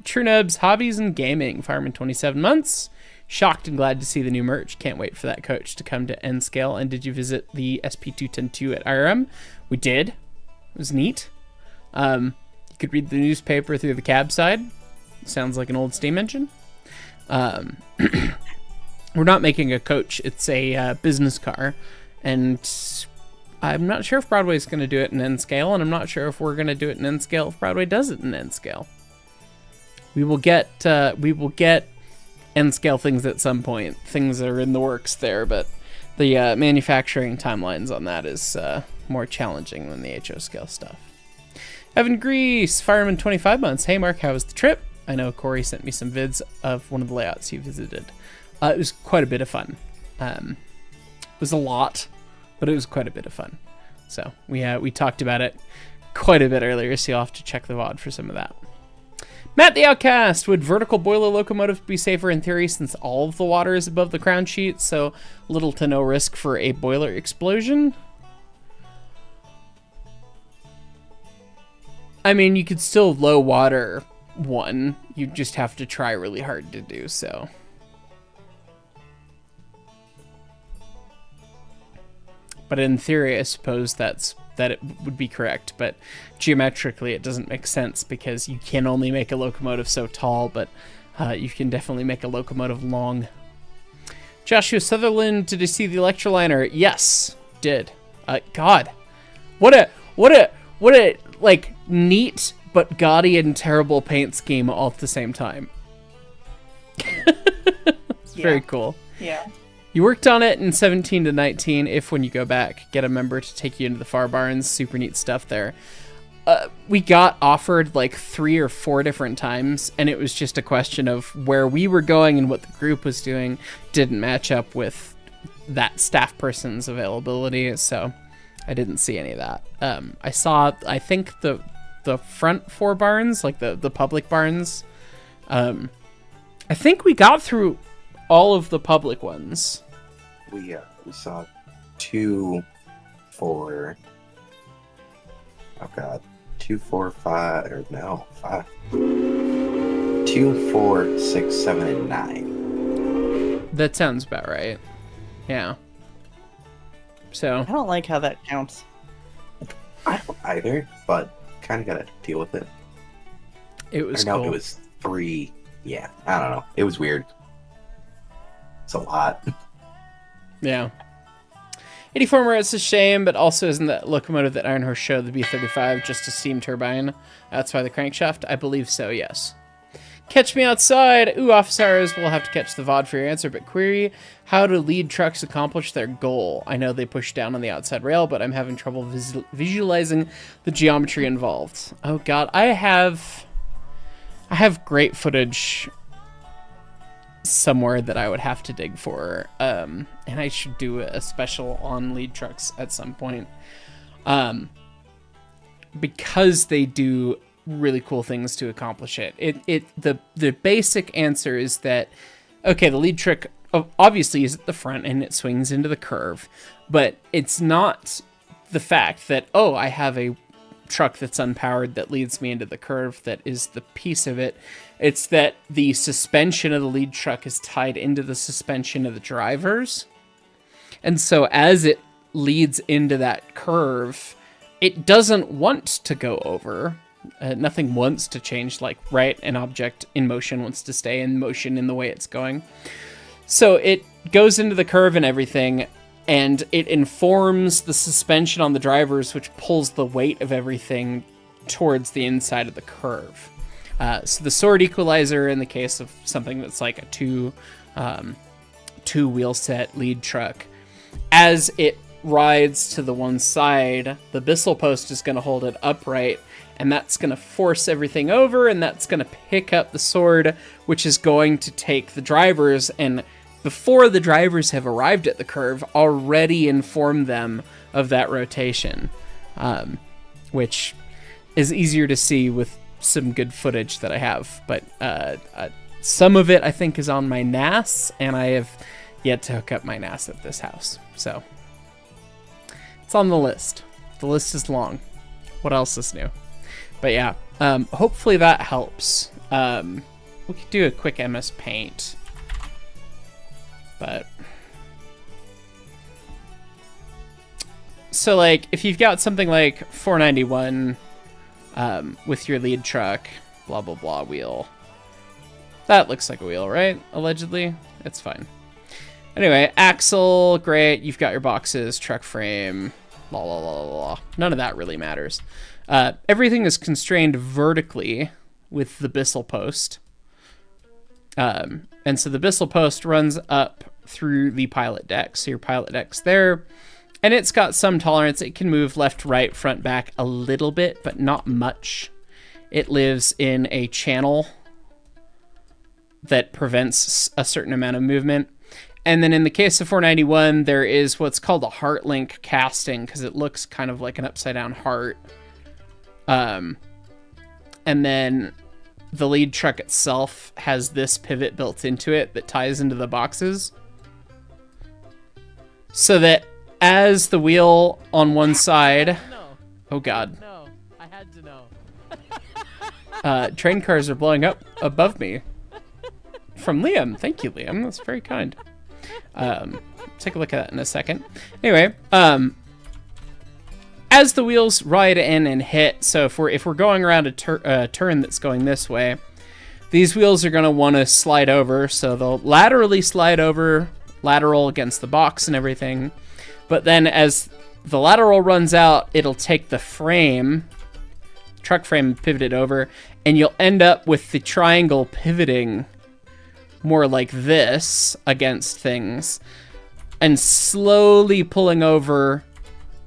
True Nubs, Hobbies and Gaming. Fireman 27 months. Shocked and glad to see the new merch. Can't wait for that coach to come to N Scale. And did you visit the SP210-2 at IRM? We did. It was neat. You could read the newspaper through the cab side. Sounds like an old steam engine. We're not making a coach. It's a business car. And I'm not sure if Broadway's going to do it in N Scale. And I'm not sure if we're going to do it in N Scale if Broadway does it in N Scale. We will get N Scale things at some point. Things are in the works there, but the manufacturing timelines on that is more challenging than the HO scale stuff. Evan Grease, Fireman 25 months. Hey Mark, how was the trip? I know Corey sent me some vids of one of the layouts he visited. It was quite a bit of fun. It was a lot, but it was quite a bit of fun. So we talked about it quite a bit earlier, so you'll have to check the VOD for some of that. Matt the Outcast, would vertical boiler locomotive be safer in theory since all of the water is above the crown sheet, so little to no risk for a boiler explosion? I mean, you could still low water one, you just have to try really hard to do so. But in theory, I suppose that it would be correct, but geometrically it doesn't make sense because you can only make a locomotive so tall, but you can definitely make a locomotive long. Joshua Sutherland, did you see the Electroliner? Yes, did. God, what a like neat but gaudy and terrible paint scheme all at the same time. It's very cool. Yeah. You worked on it in 17 to 19. If when you go back, get a member to take you into the Far Barns. Super neat stuff there. We got offered like 3 or 4 different times, and it was just a question of where we were going and what the group was doing didn't match up with that staff person's availability, so I didn't see any of that. I saw, I think, the front 4 barns, like the public barns. I think we got through all of the public ones. We saw 2, 4. Oh god, 2, 4, 5, or no, 5. 2, 4, 6, 7, and 9. That sounds about right. Yeah. So I don't like how that counts. I don't either, but kind of gotta deal with it. it was No, cool. it was 3. Yeah, I don't know. It was weird. It's a lot. Yeah. 84 more, it's a shame, but also isn't that locomotive that Iron Horse showed the B35 just a steam turbine? That's why the crankshaft? I believe so, yes. Catch me outside. Ooh, office hours. We'll have to catch the VOD for your answer, but query how do lead trucks accomplish their goal? I know they push down on the outside rail, but I'm having trouble visualizing the geometry involved. Oh god, I have great footage somewhere that I would have to dig for. And I should do a special on lead trucks at some point. Because they do really cool things to accomplish it. The basic answer is that, okay, the lead truck obviously is at the front and it swings into the curve, but it's not the fact that, oh, I have a truck that's unpowered that leads me into the curve that is the piece of it. It's that the suspension of the lead truck is tied into the suspension of the drivers. And so as it leads into that curve, it doesn't want to go over. Nothing wants to change, like, right? An object in motion wants to stay in motion in the way it's going. So it goes into the curve and everything, and it informs the suspension on the drivers, which pulls the weight of everything towards the inside of the curve. So the sword equalizer, in the case of something that's like a two wheel set lead truck, as it rides to the one side, the Bissell post is going to hold it upright, and that's going to force everything over, and that's going to pick up the sword, which is going to take the drivers, and before the drivers have arrived at the curve, already inform them of that rotation, which is easier to see with some good footage that I have. But some of it, I think, is on my NAS, and I have yet to hook up my NAS at this house. So it's on the list. The list is long. What else is new? But yeah, hopefully that helps. We could do a quick MS Paint. But so, like, if you've got something like 491 with your lead truck, blah blah blah wheel, that looks like a wheel, right? Allegedly, it's fine. Anyway, axle, great. You've got your boxes, truck frame, blah blah blah blah. None of that really matters. Everything is constrained vertically with the Bissell post. And so the Bissell post runs up through the pilot deck. So your pilot deck's there, and it's got some tolerance. It can move left, right, front, back a little bit, but not much. It lives in a channel that prevents a certain amount of movement. And then in the case of 491, there is what's called a heart link casting, because it looks kind of like an upside down heart. And then the lead truck itself has this pivot built into it that ties into the boxes, so that as the wheel on one side... Oh god. No, I had to know. Train cars are blowing up above me. From Liam. Thank you, Liam. That's very kind. Take a look at that in a second. Anyway, as the wheels ride in and hit, so if we're going around a turn that's going this way, these wheels are going to want to slide over, so they'll laterally slide over, lateral against the box and everything. But then as the lateral runs out, it'll take the frame, truck frame, pivot it over, and you'll end up with the triangle pivoting more like this against things, and slowly pulling over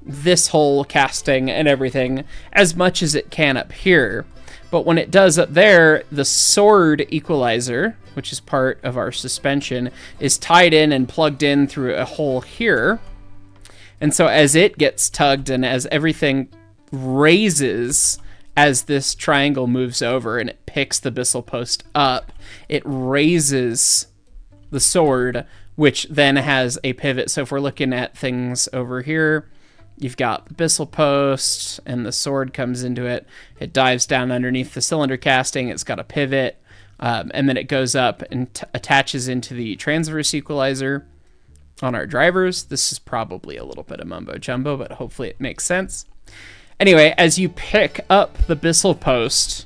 this whole casting and everything as much as it can up here. But when it does up there, the sword equalizer, which is part of our suspension, is tied in and plugged in through a hole here. And so as it gets tugged and as everything raises, as this triangle moves over and it picks the Bissell post up, it raises the sword, which then has a pivot. So if we're looking at things over here, you've got the Bissell post and the sword comes into it. It dives down underneath the cylinder casting. It's got a pivot, and then it goes up and attaches into the transverse equalizer on our drivers. This is probably a little bit of mumbo jumbo, but hopefully it makes sense. Anyway, as you pick up the Bissell post,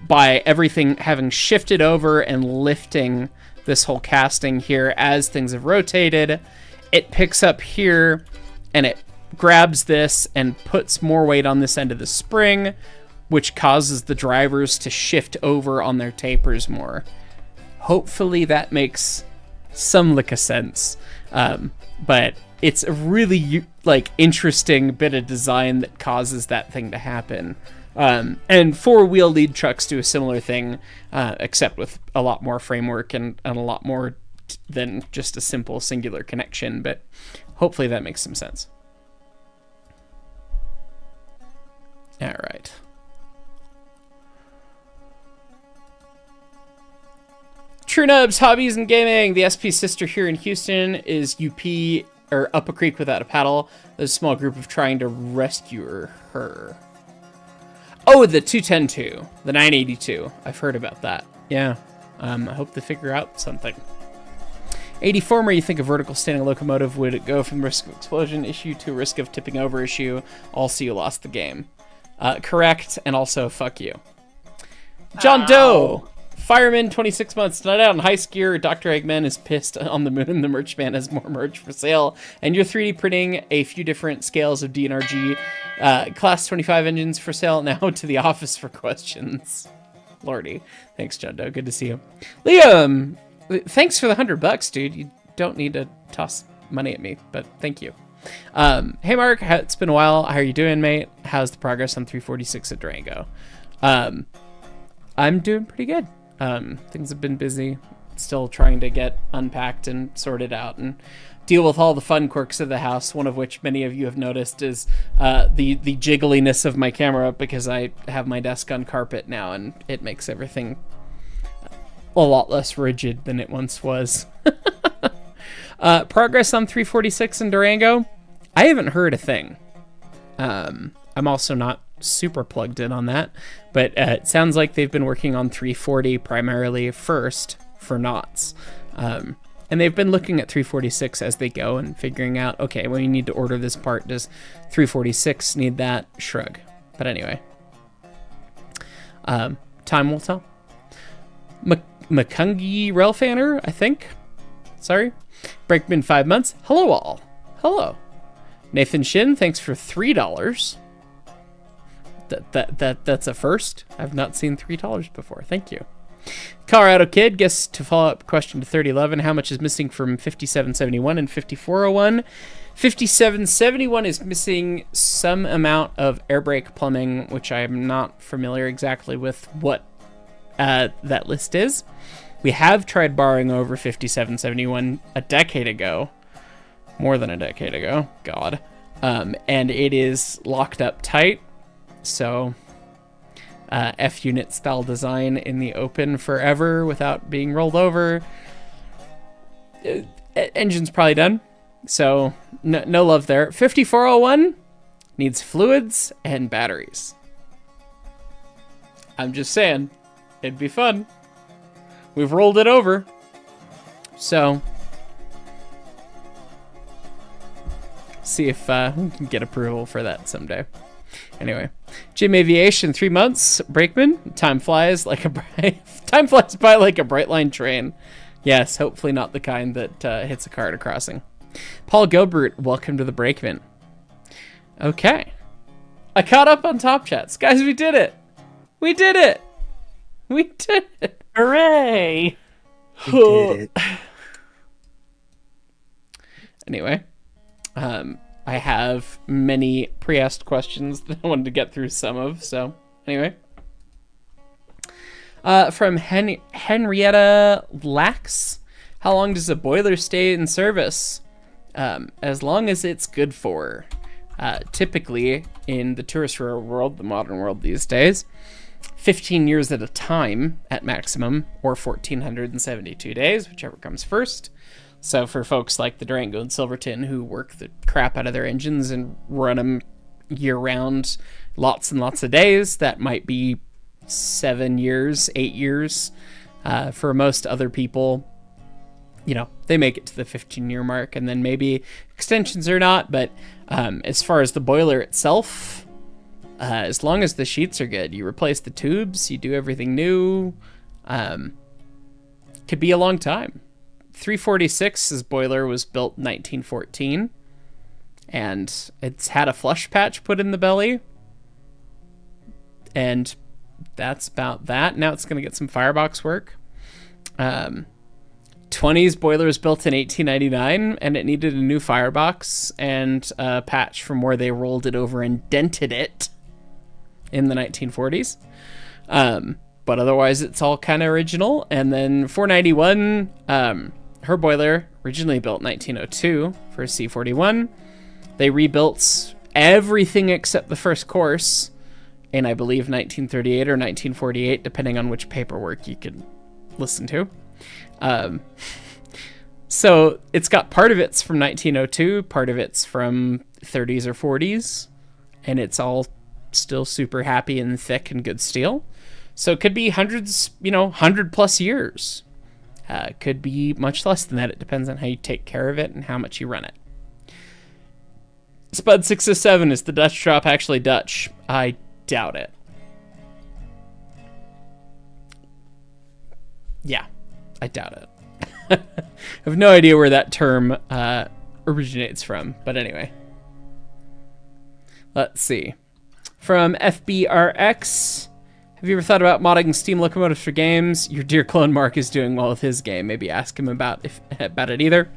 by everything having shifted over and lifting this whole casting here as things have rotated, it picks up here and it grabs this and puts more weight on this end of the spring, which causes the drivers to shift over on their tapers more. Hopefully that makes some lick of sense. But it's a really interesting bit of design that causes that thing to happen. And four-wheel lead trucks do a similar thing, except with a lot more framework and a lot more than just a simple singular connection. But hopefully that makes some sense. All right. True Nubs, Hobbies and Gaming. The SP sister here in Houston is UP, or Up a Creek Without a Paddle. There's a small group of trying to rescue her. Oh, the 210-2, the 982. I've heard about that. Yeah. I hope they figure out something. 84, where you think a vertical standing locomotive would go from risk of explosion issue to risk of tipping over issue. Also, you lost the game. Correct, and also fuck you. John Doe. Fireman, 26 months, not out in Hyce gear. Dr. Eggman is pissed on the moon. The merch man has more merch for sale. And you're 3D printing a few different scales of DNRG. Class 25 engines for sale now to the office for questions. Lordy. Thanks, John Doe. Good to see you. Liam, thanks for the $100, dude. You don't need to toss money at me, but thank you. Hey, Mark. It's been a while. How are you doing, mate? How's the progress on 346 at Durango? I'm doing pretty good. Things have been busy, still trying to get unpacked and sorted out and deal with all the fun quirks of the house, one of which many of you have noticed is the jiggliness of my camera, because I have my desk on carpet now and it makes everything a lot less rigid than it once was. Progress on 346 in Durango? I haven't heard a thing. I'm also not super plugged in on that, but it sounds like they've been working on 340 primarily first for knots, and they've been looking at 346 as they go and figuring out, okay, well, you need to order this part, does 346 need that? Shrug. But anyway, time will tell. Makungi Relfanner, I think, sorry. Breakman 5 months. Hello all. Hello. Nathan Shin, thanks for $3. That's a first. I've not seen $3 before. Thank you. Colorado Kid, guess to follow up question to 3011, how much is missing from 5771 and 5401? 5771 is missing some amount of air brake plumbing, which I am not familiar exactly with what that list is. We have tried borrowing over 5771 a decade ago. More than a decade ago. God. And it is locked up tight. So, F-unit style design in the open forever without being rolled over. Engine's probably done. So, no love there. 5401 needs fluids and batteries. I'm just saying, it'd be fun. We've rolled it over. So, see if we can get approval for that someday. Anyway, Jim Aviation, 3 months. Brakeman, time flies by like a bright line train. Yes, hopefully not the kind that hits a car at a crossing. Paul Gilbert, welcome to the Brakeman. Okay, I caught up on Top Chats, guys. We did it. We did it. We did it. Hooray! We did it. Anyway, I have many pre-asked questions that I wanted to get through some of, so anyway. From Henrietta Lax, how long does a boiler stay in service? As long as it's good for. Typically, in the tourist world, the modern world these days, 15 years at a time at maximum, or 1,472 days, whichever comes first. So for folks like the Durango and Silverton who work the crap out of their engines and run them year-round, lots and lots of days, that might be 7 years, 8 years. For most other people, you know, they make it to the 15-year mark, and then maybe extensions or not. But as far as the boiler itself, as long as the sheets are good, you replace the tubes, you do everything new, could be a long time. 346's boiler was built in 1914, and it's had a flush patch put in the belly, and that's about that. Now it's going to get some firebox work. 20's boiler was built in 1899, and it needed a new firebox and a patch from where they rolled it over and dented it in the 1940s. But otherwise, it's all kind of original. And then 491, her boiler, originally built 1902 for C41. They rebuilt everything except the first course in, I believe, 1938 or 1948, depending on which paperwork you could listen to. So it's got part of it's from 1902, part of it's from 30s or 40s, and it's all still super happy and thick and good steel. So it could be hundreds, 100 plus years. Could be much less than that. It depends on how you take care of it and how much you run it. Spud 607, is the Dutch drop actually Dutch? I doubt it. Yeah, I doubt it. I have no idea where that term originates from, but anyway. Let's see. From FBRX, have you ever thought about modding steam locomotives for games? Your dear clone Mark is doing well with his game. Maybe ask him about it either.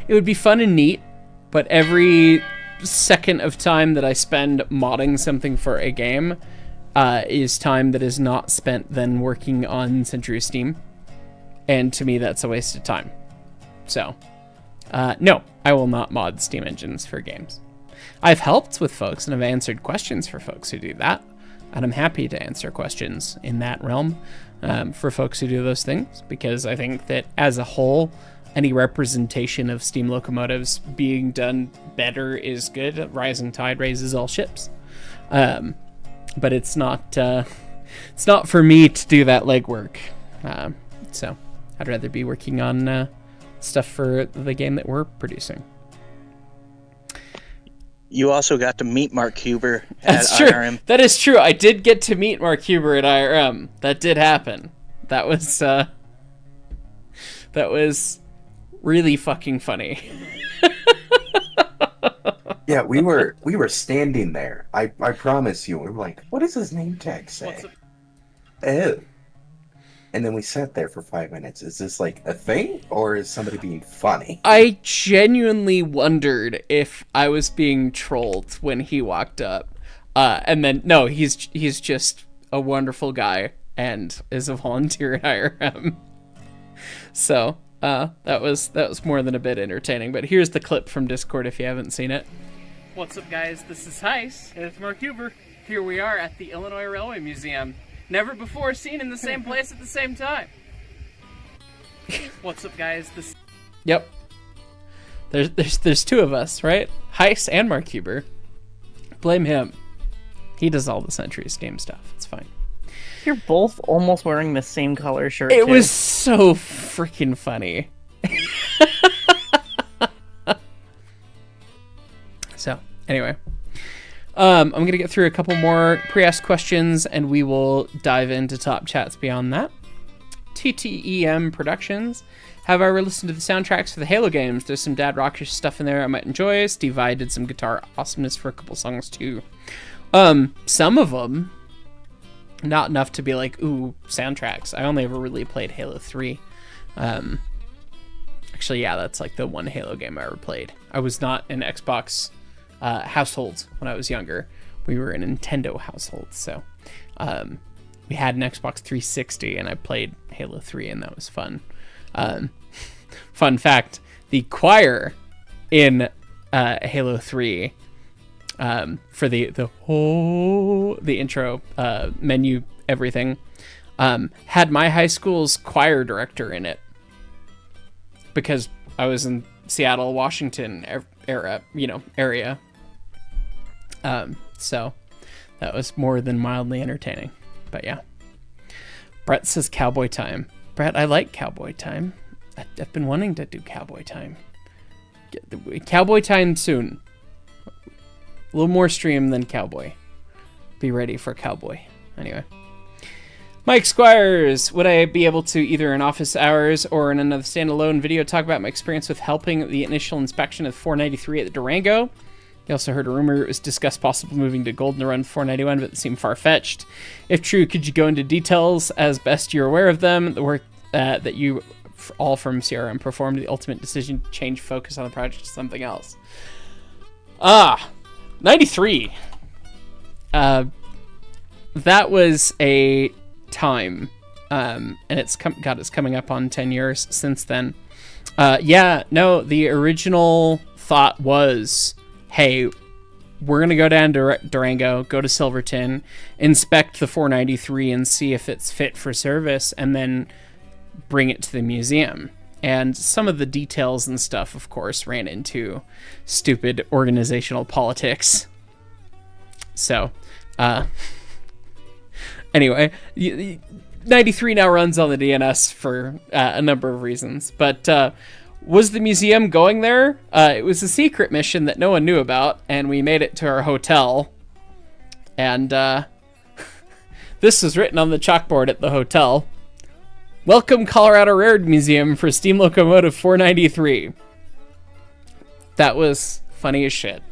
It would be fun and neat, but every second of time that I spend modding something for a game is time that is not spent then working on Century of Steam. And to me, that's a waste of time. So, no, I will not mod Steam engines for games. I've helped with folks and I've answered questions for folks who do that. And I'm happy to answer questions in that realm for folks who do those things, because I think that as a whole, any representation of steam locomotives being done better is good. Rising tide raises all ships. But it's not for me to do that legwork. So I'd rather be working on stuff for the game that we're producing. You also got to meet Mark Huber at That's true. IRM. That is true. I did get to meet Mark Huber at IRM. That did happen. That was really fucking funny. Yeah, we were standing there. I promise you. We were like, what does his name tag say? Oh. And then we sat there for 5 minutes. Is this like a thing, or is somebody being funny? I genuinely wondered if I was being trolled when he walked up. And then, no, he's just a wonderful guy and is a volunteer at IRM. So, that was more than a bit entertaining. But here's the clip from Discord if you haven't seen it. What's up, guys? This is Hyce. And it's Mark Huber. Here we are at the Illinois Railway Museum. Never before seen in the same place at the same time. What's up, guys? Yep. There's two of us, right? Hyce and Mark Huber. Blame him. He does all the Century of Steam stuff. It's fine. You're both almost wearing the same color shirt. It too. was so freaking funny. So, anyway. I'm going to get through a couple more pre-asked questions, and we will dive into top chats beyond that. TTEM Productions. Have I ever listened to the soundtracks for the Halo games? There's some dad rockish stuff in there I might enjoy. Steve Vai did some guitar awesomeness for a couple songs, too. Some of them. Not enough to be like, ooh, soundtracks. I only ever really played Halo 3. Actually, yeah, that's like the one Halo game I ever played. I was not an Xbox household when I was younger. We were a Nintendo household, so we had an Xbox 360 and I played Halo 3 and that was fun. Fun fact, the choir in Halo 3 for the intro menu, everything, had my high school's choir director in it because I was in Seattle, Washington area. So that was more than mildly entertaining. But yeah. Brett says Cowboy Time. Brett, I like Cowboy Time. I've been wanting to do Cowboy Time. Cowboy Time soon. A little more stream than Cowboy. Be ready for Cowboy. Anyway. Mike Squires, would I be able to, either in office hours or in another standalone video, talk about my experience with helping the initial inspection of 493 at the Durango? You also heard a rumor it was discussed possibly moving to Golden Run 491, but it seemed far-fetched. If true, could you go into details as best you're aware of them? The work that you all from CRM performed, the ultimate decision to change focus on the project to something else. 93. that was a time, and it's coming up on 10 years since then. The original thought was, hey, we're going to go down to Durango, go to Silverton, inspect the 493 and see if it's fit for service, and then bring it to the museum. And some of the details and stuff, of course, ran into stupid organizational politics. So, anyway, 93 now runs on the DNS for a number of reasons. But was the museum going there? It was a secret mission that no one knew about, and we made it to our hotel. And this was written on the chalkboard at the hotel. Welcome, Colorado Railroad Museum, for Steam Locomotive 493. That was funny as shit.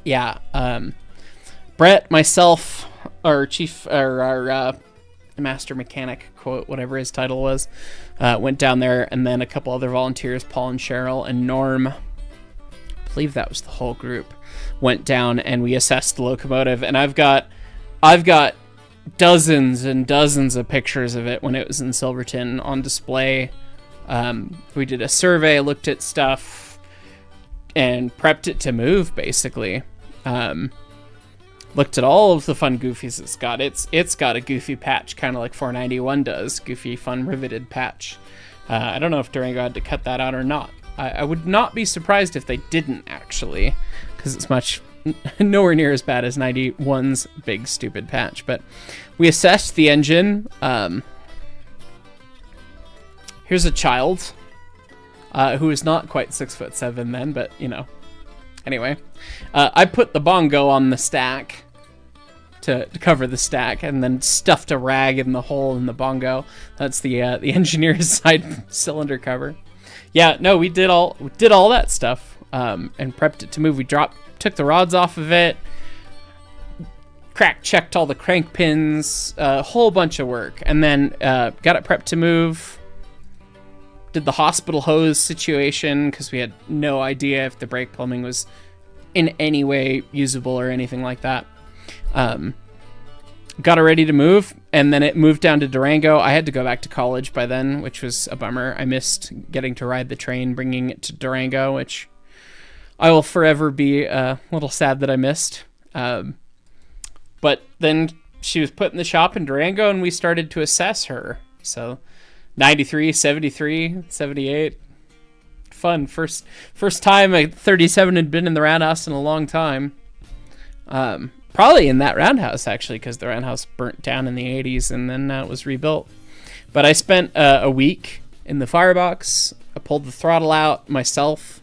Yeah, Brett, myself, our master mechanic, quote, whatever his title was, went down there, and then a couple other volunteers, Paul and Cheryl and Norm, I believe that was the whole group, went down and we assessed the locomotive. And I've got dozens and dozens of pictures of it when it was in Silverton on display. We did a survey, looked at stuff, and prepped it to move, basically. Looked at all of the fun goofies it's got. It's got a goofy patch, kind of like 491 does. Goofy, fun, riveted patch. I don't know if Durango had to cut that out or not. I would not be surprised if they didn't, actually, because it's nowhere near as bad as 91's big, stupid patch. But we assessed the engine. Here's a child who is not quite 6'7" then, but, you know. Anyway, I put the bongo on the stack to cover the stack, and then stuffed a rag in the hole in the bongo. That's the engineer's side cylinder cover. Yeah, no, we did all that stuff, and prepped it to move. We took the rods off of it, checked all the crank pins, a whole bunch of work, and then got it prepped to move. Did the hospital hose situation, because we had no idea if the brake plumbing was in any way usable or anything like that. Got it ready to move, and then it moved down to Durango. I had to go back to college by then, which was a bummer. I missed getting to ride the train, bringing it to Durango, which I will forever be a little sad that I missed. But then she was put in the shop in Durango, and we started to assess her. So 93, 73, 78. Fun. First time a 37 had been in the roundhouse in a long time. Probably in that roundhouse, actually, because the roundhouse burnt down in the 80s and then it was rebuilt. But I spent a week in the firebox. I pulled the throttle out myself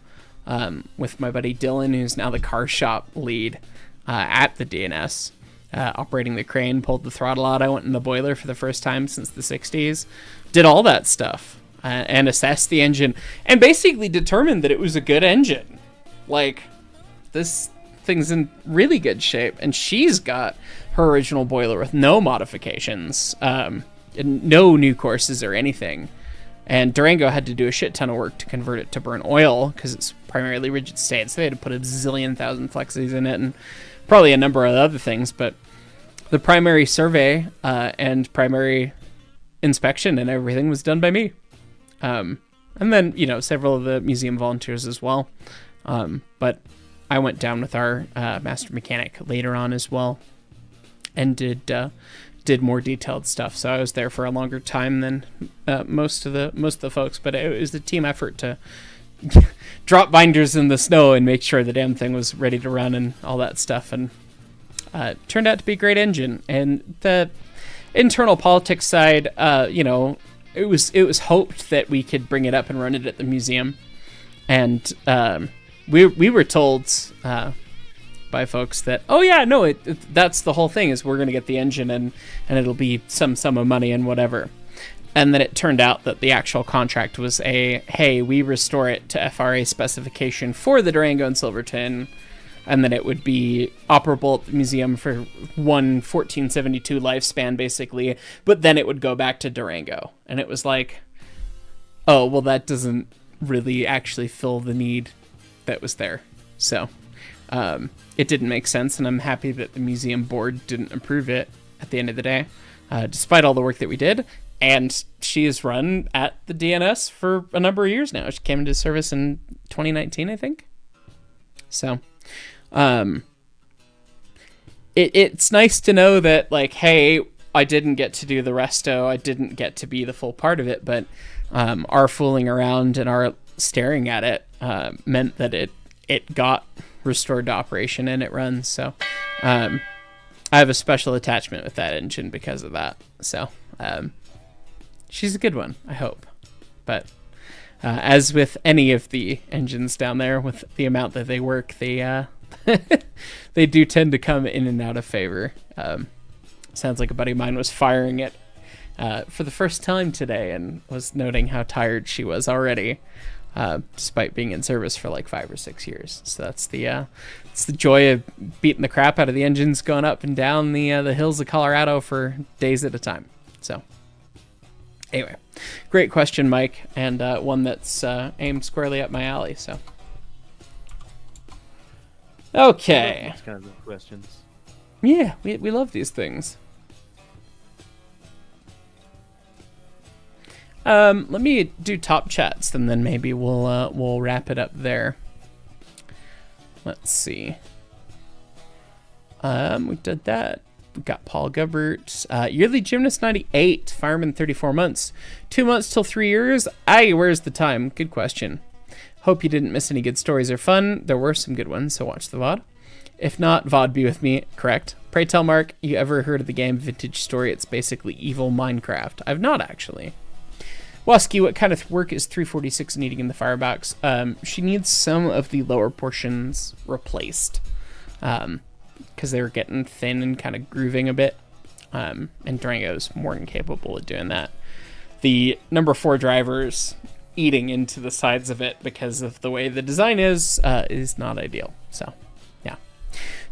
with my buddy Dylan, who's now the car shop lead at the DNS. Operating the crane, pulled the throttle out. I went in the boiler for the first time since the 60s. Did all that stuff and assessed the engine and basically determined that it was a good engine. Like, this thing's in really good shape, and she's got her original boiler with no modifications, and no new courses or anything. And Durango had to do a shit ton of work to convert it to burn oil because it's primarily rigid state, so they had to put a zillion thousand flexies in it and probably a number of other things. But the primary survey and primary inspection and everything was done by me. And then, several of the museum volunteers as well. But I went down with our master mechanic later on as well and did more detailed stuff. So I was there for a longer time than most of the folks, but it was a team effort to drop binders in the snow and make sure the damn thing was ready to run and all that stuff. And it turned out to be a great engine. And the internal politics side, it was hoped that we could bring it up and run it at the museum. And we were told by folks that, that's the whole thing, is we're going to get the engine and it'll be some sum of money and whatever. And then it turned out that the actual contract was hey, we restore it to FRA specification for the Durango and Silverton, and then it would be operable at the museum for one 1472 lifespan, basically, but then it would go back to Durango. And it was like, oh, well, that doesn't really actually fill the need that was there. So it didn't make sense, and I'm happy that the museum board didn't approve it at the end of the day, despite all the work that we did. And she has run at the DNS for a number of years now. She came into service in 2019, I think. So, it's nice to know that, like, hey, I didn't get to do the resto, I didn't get to be the full part of it, but our fooling around and our staring at it meant that it got restored to operation and it runs. So I have a special attachment with that engine because of that. So she's a good one, I hope. But as with any of the engines down there, with the amount that they work, they they do tend to come in and out of favor. Sounds like a buddy of mine was firing it for the first time today and was noting how tired she was already, despite being in service for like 5 or 6 years. So that's it's the joy of beating the crap out of the engines, going up and down the hills of Colorado for days at a time. So anyway, great question, Mike, and one that's aimed squarely up my alley. So okay, Those kinds of questions. yeah, we love these things. Let me do top chats, and then maybe we'll wrap it up there. Let's see. We did that. We got Paul Gubbert. Yearly Gymnast 98, Fireman 34 months. 2 months till 3 years. Aye, where's the time? Good question. Hope you didn't miss any good stories or fun. There were some good ones, so watch the VOD. If not, VOD be with me. Correct. Pray tell Mark, you ever heard of the game Vintage Story? It's basically evil Minecraft. I've not, actually. Wasky, what kind of work is 346 needing in the firebox? She needs some of the lower portions replaced, because they were getting thin and kind of grooving a bit, and Durango's more than capable of doing that. The number 4 drivers eating into the sides of it because of the way the design is not ideal. So, yeah.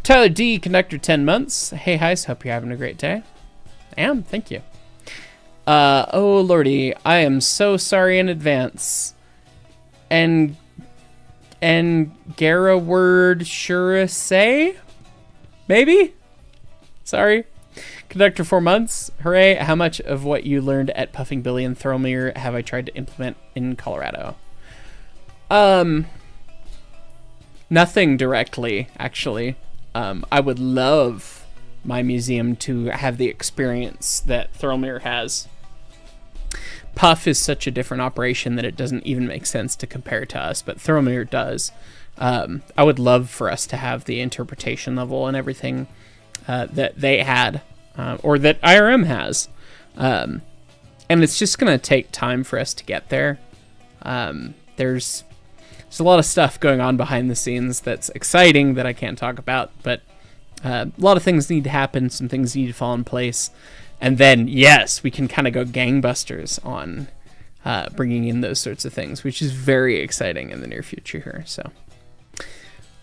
Tyler D, Conductor 10 months. Hey, Hyce, hope you're having a great day. I am, thank you. Oh lordy, I am so sorry in advance. And Gara word sure say? Maybe? Sorry. Conductor 4 months. Hooray. How much of what you learned at Puffing Billy and Thromir have I tried to implement in Colorado? Nothing directly, actually. I would love my museum to have the experience that Thromir has. Puff is such a different operation that it doesn't even make sense to compare to us, but Thromir does. I would love for us to have the interpretation level and everything that they had, or that IRM has. And it's just going to take time for us to get there. There's a lot of stuff going on behind the scenes that's exciting that I can't talk about, but a lot of things need to happen. Some things need to fall in place. And then, yes, we can kind of go gangbusters on bringing in those sorts of things, which is very exciting in the near future here. So,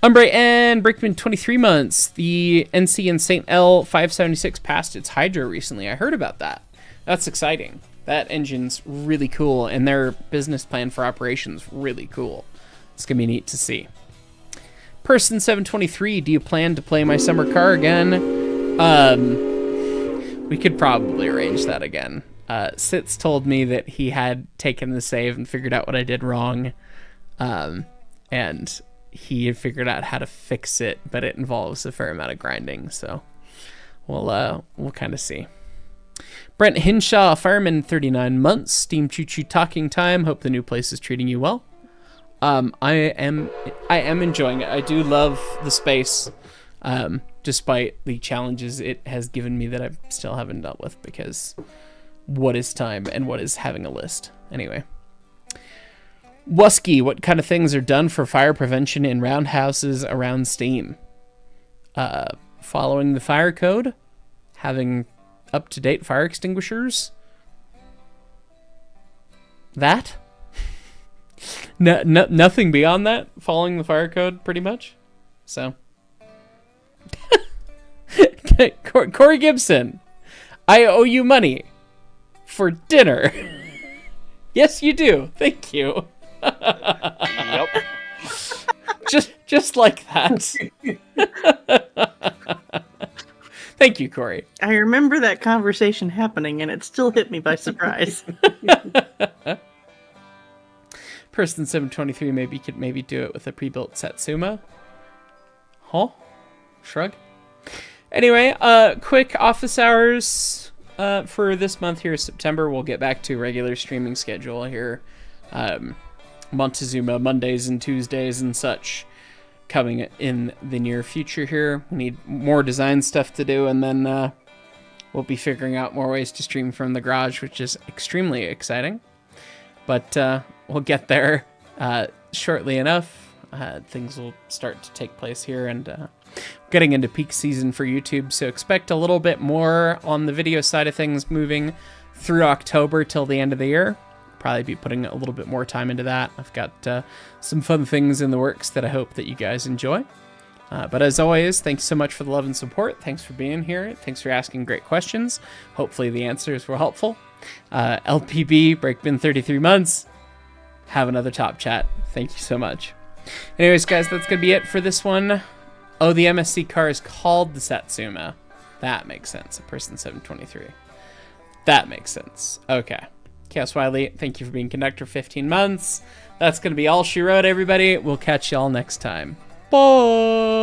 Umbre and Brickman, 23 months. The NC and St. L 576 passed its hydro recently. I heard about that. That's exciting. That engine's really cool, and their business plan for operations really cool. It's gonna be neat to see. Person 723, do you plan to play my summer car again? We could probably arrange that again. Sitz told me that he had taken the save and figured out what I did wrong. And he had figured out how to fix it, but it involves a fair amount of grinding, so we'll kind of see. Brent Hinshaw, Fireman, 39 months. Steam Choo Choo talking time. Hope the new place is treating you well. I am enjoying it. I do love the space, despite the challenges it has given me that I still haven't dealt with, because what is time and what is having a list? Anyway. Wusky, what kind of things are done for fire prevention in roundhouses around Steam? Following the fire code, having up-to-date fire extinguishers. That? Nothing beyond that, following the fire code, pretty much. So. Corey Gibson, I owe you money for dinner. Yes, you do. Thank you. Yep. just like that. Thank you, Corey. I remember that conversation happening, and it still hit me by surprise. Person 723 maybe could do it with a pre-built Satsuma. Huh? Shrug. Anyway, quick office hours for this month here, September. We'll get back to regular streaming schedule here. Montezuma Mondays and Tuesdays and such coming in the near future here. We need more design stuff to do, and then we'll be figuring out more ways to stream from the garage, which is extremely exciting. But we'll get there shortly enough. Things will start to take place here, and getting into peak season for YouTube, so expect a little bit more on the video side of things moving through October till the end of the year. Probably be putting a little bit more time into that. I've got some fun things in the works that I hope that you guys enjoy. But as always, thanks so much for the love and support. Thanks for being here. Thanks for asking great questions. Hopefully the answers were helpful. LPB, Breakbin 33 months. Have another top chat. Thank you so much. Anyways, guys, that's going to be it for this one. Oh, the MSC car is called the Satsuma. That makes sense. A person 723. That makes sense. Okay. Chaos Wiley, thank you for being conductor 15 months. That's going to be all she wrote, everybody. We'll catch y'all next time. Bye!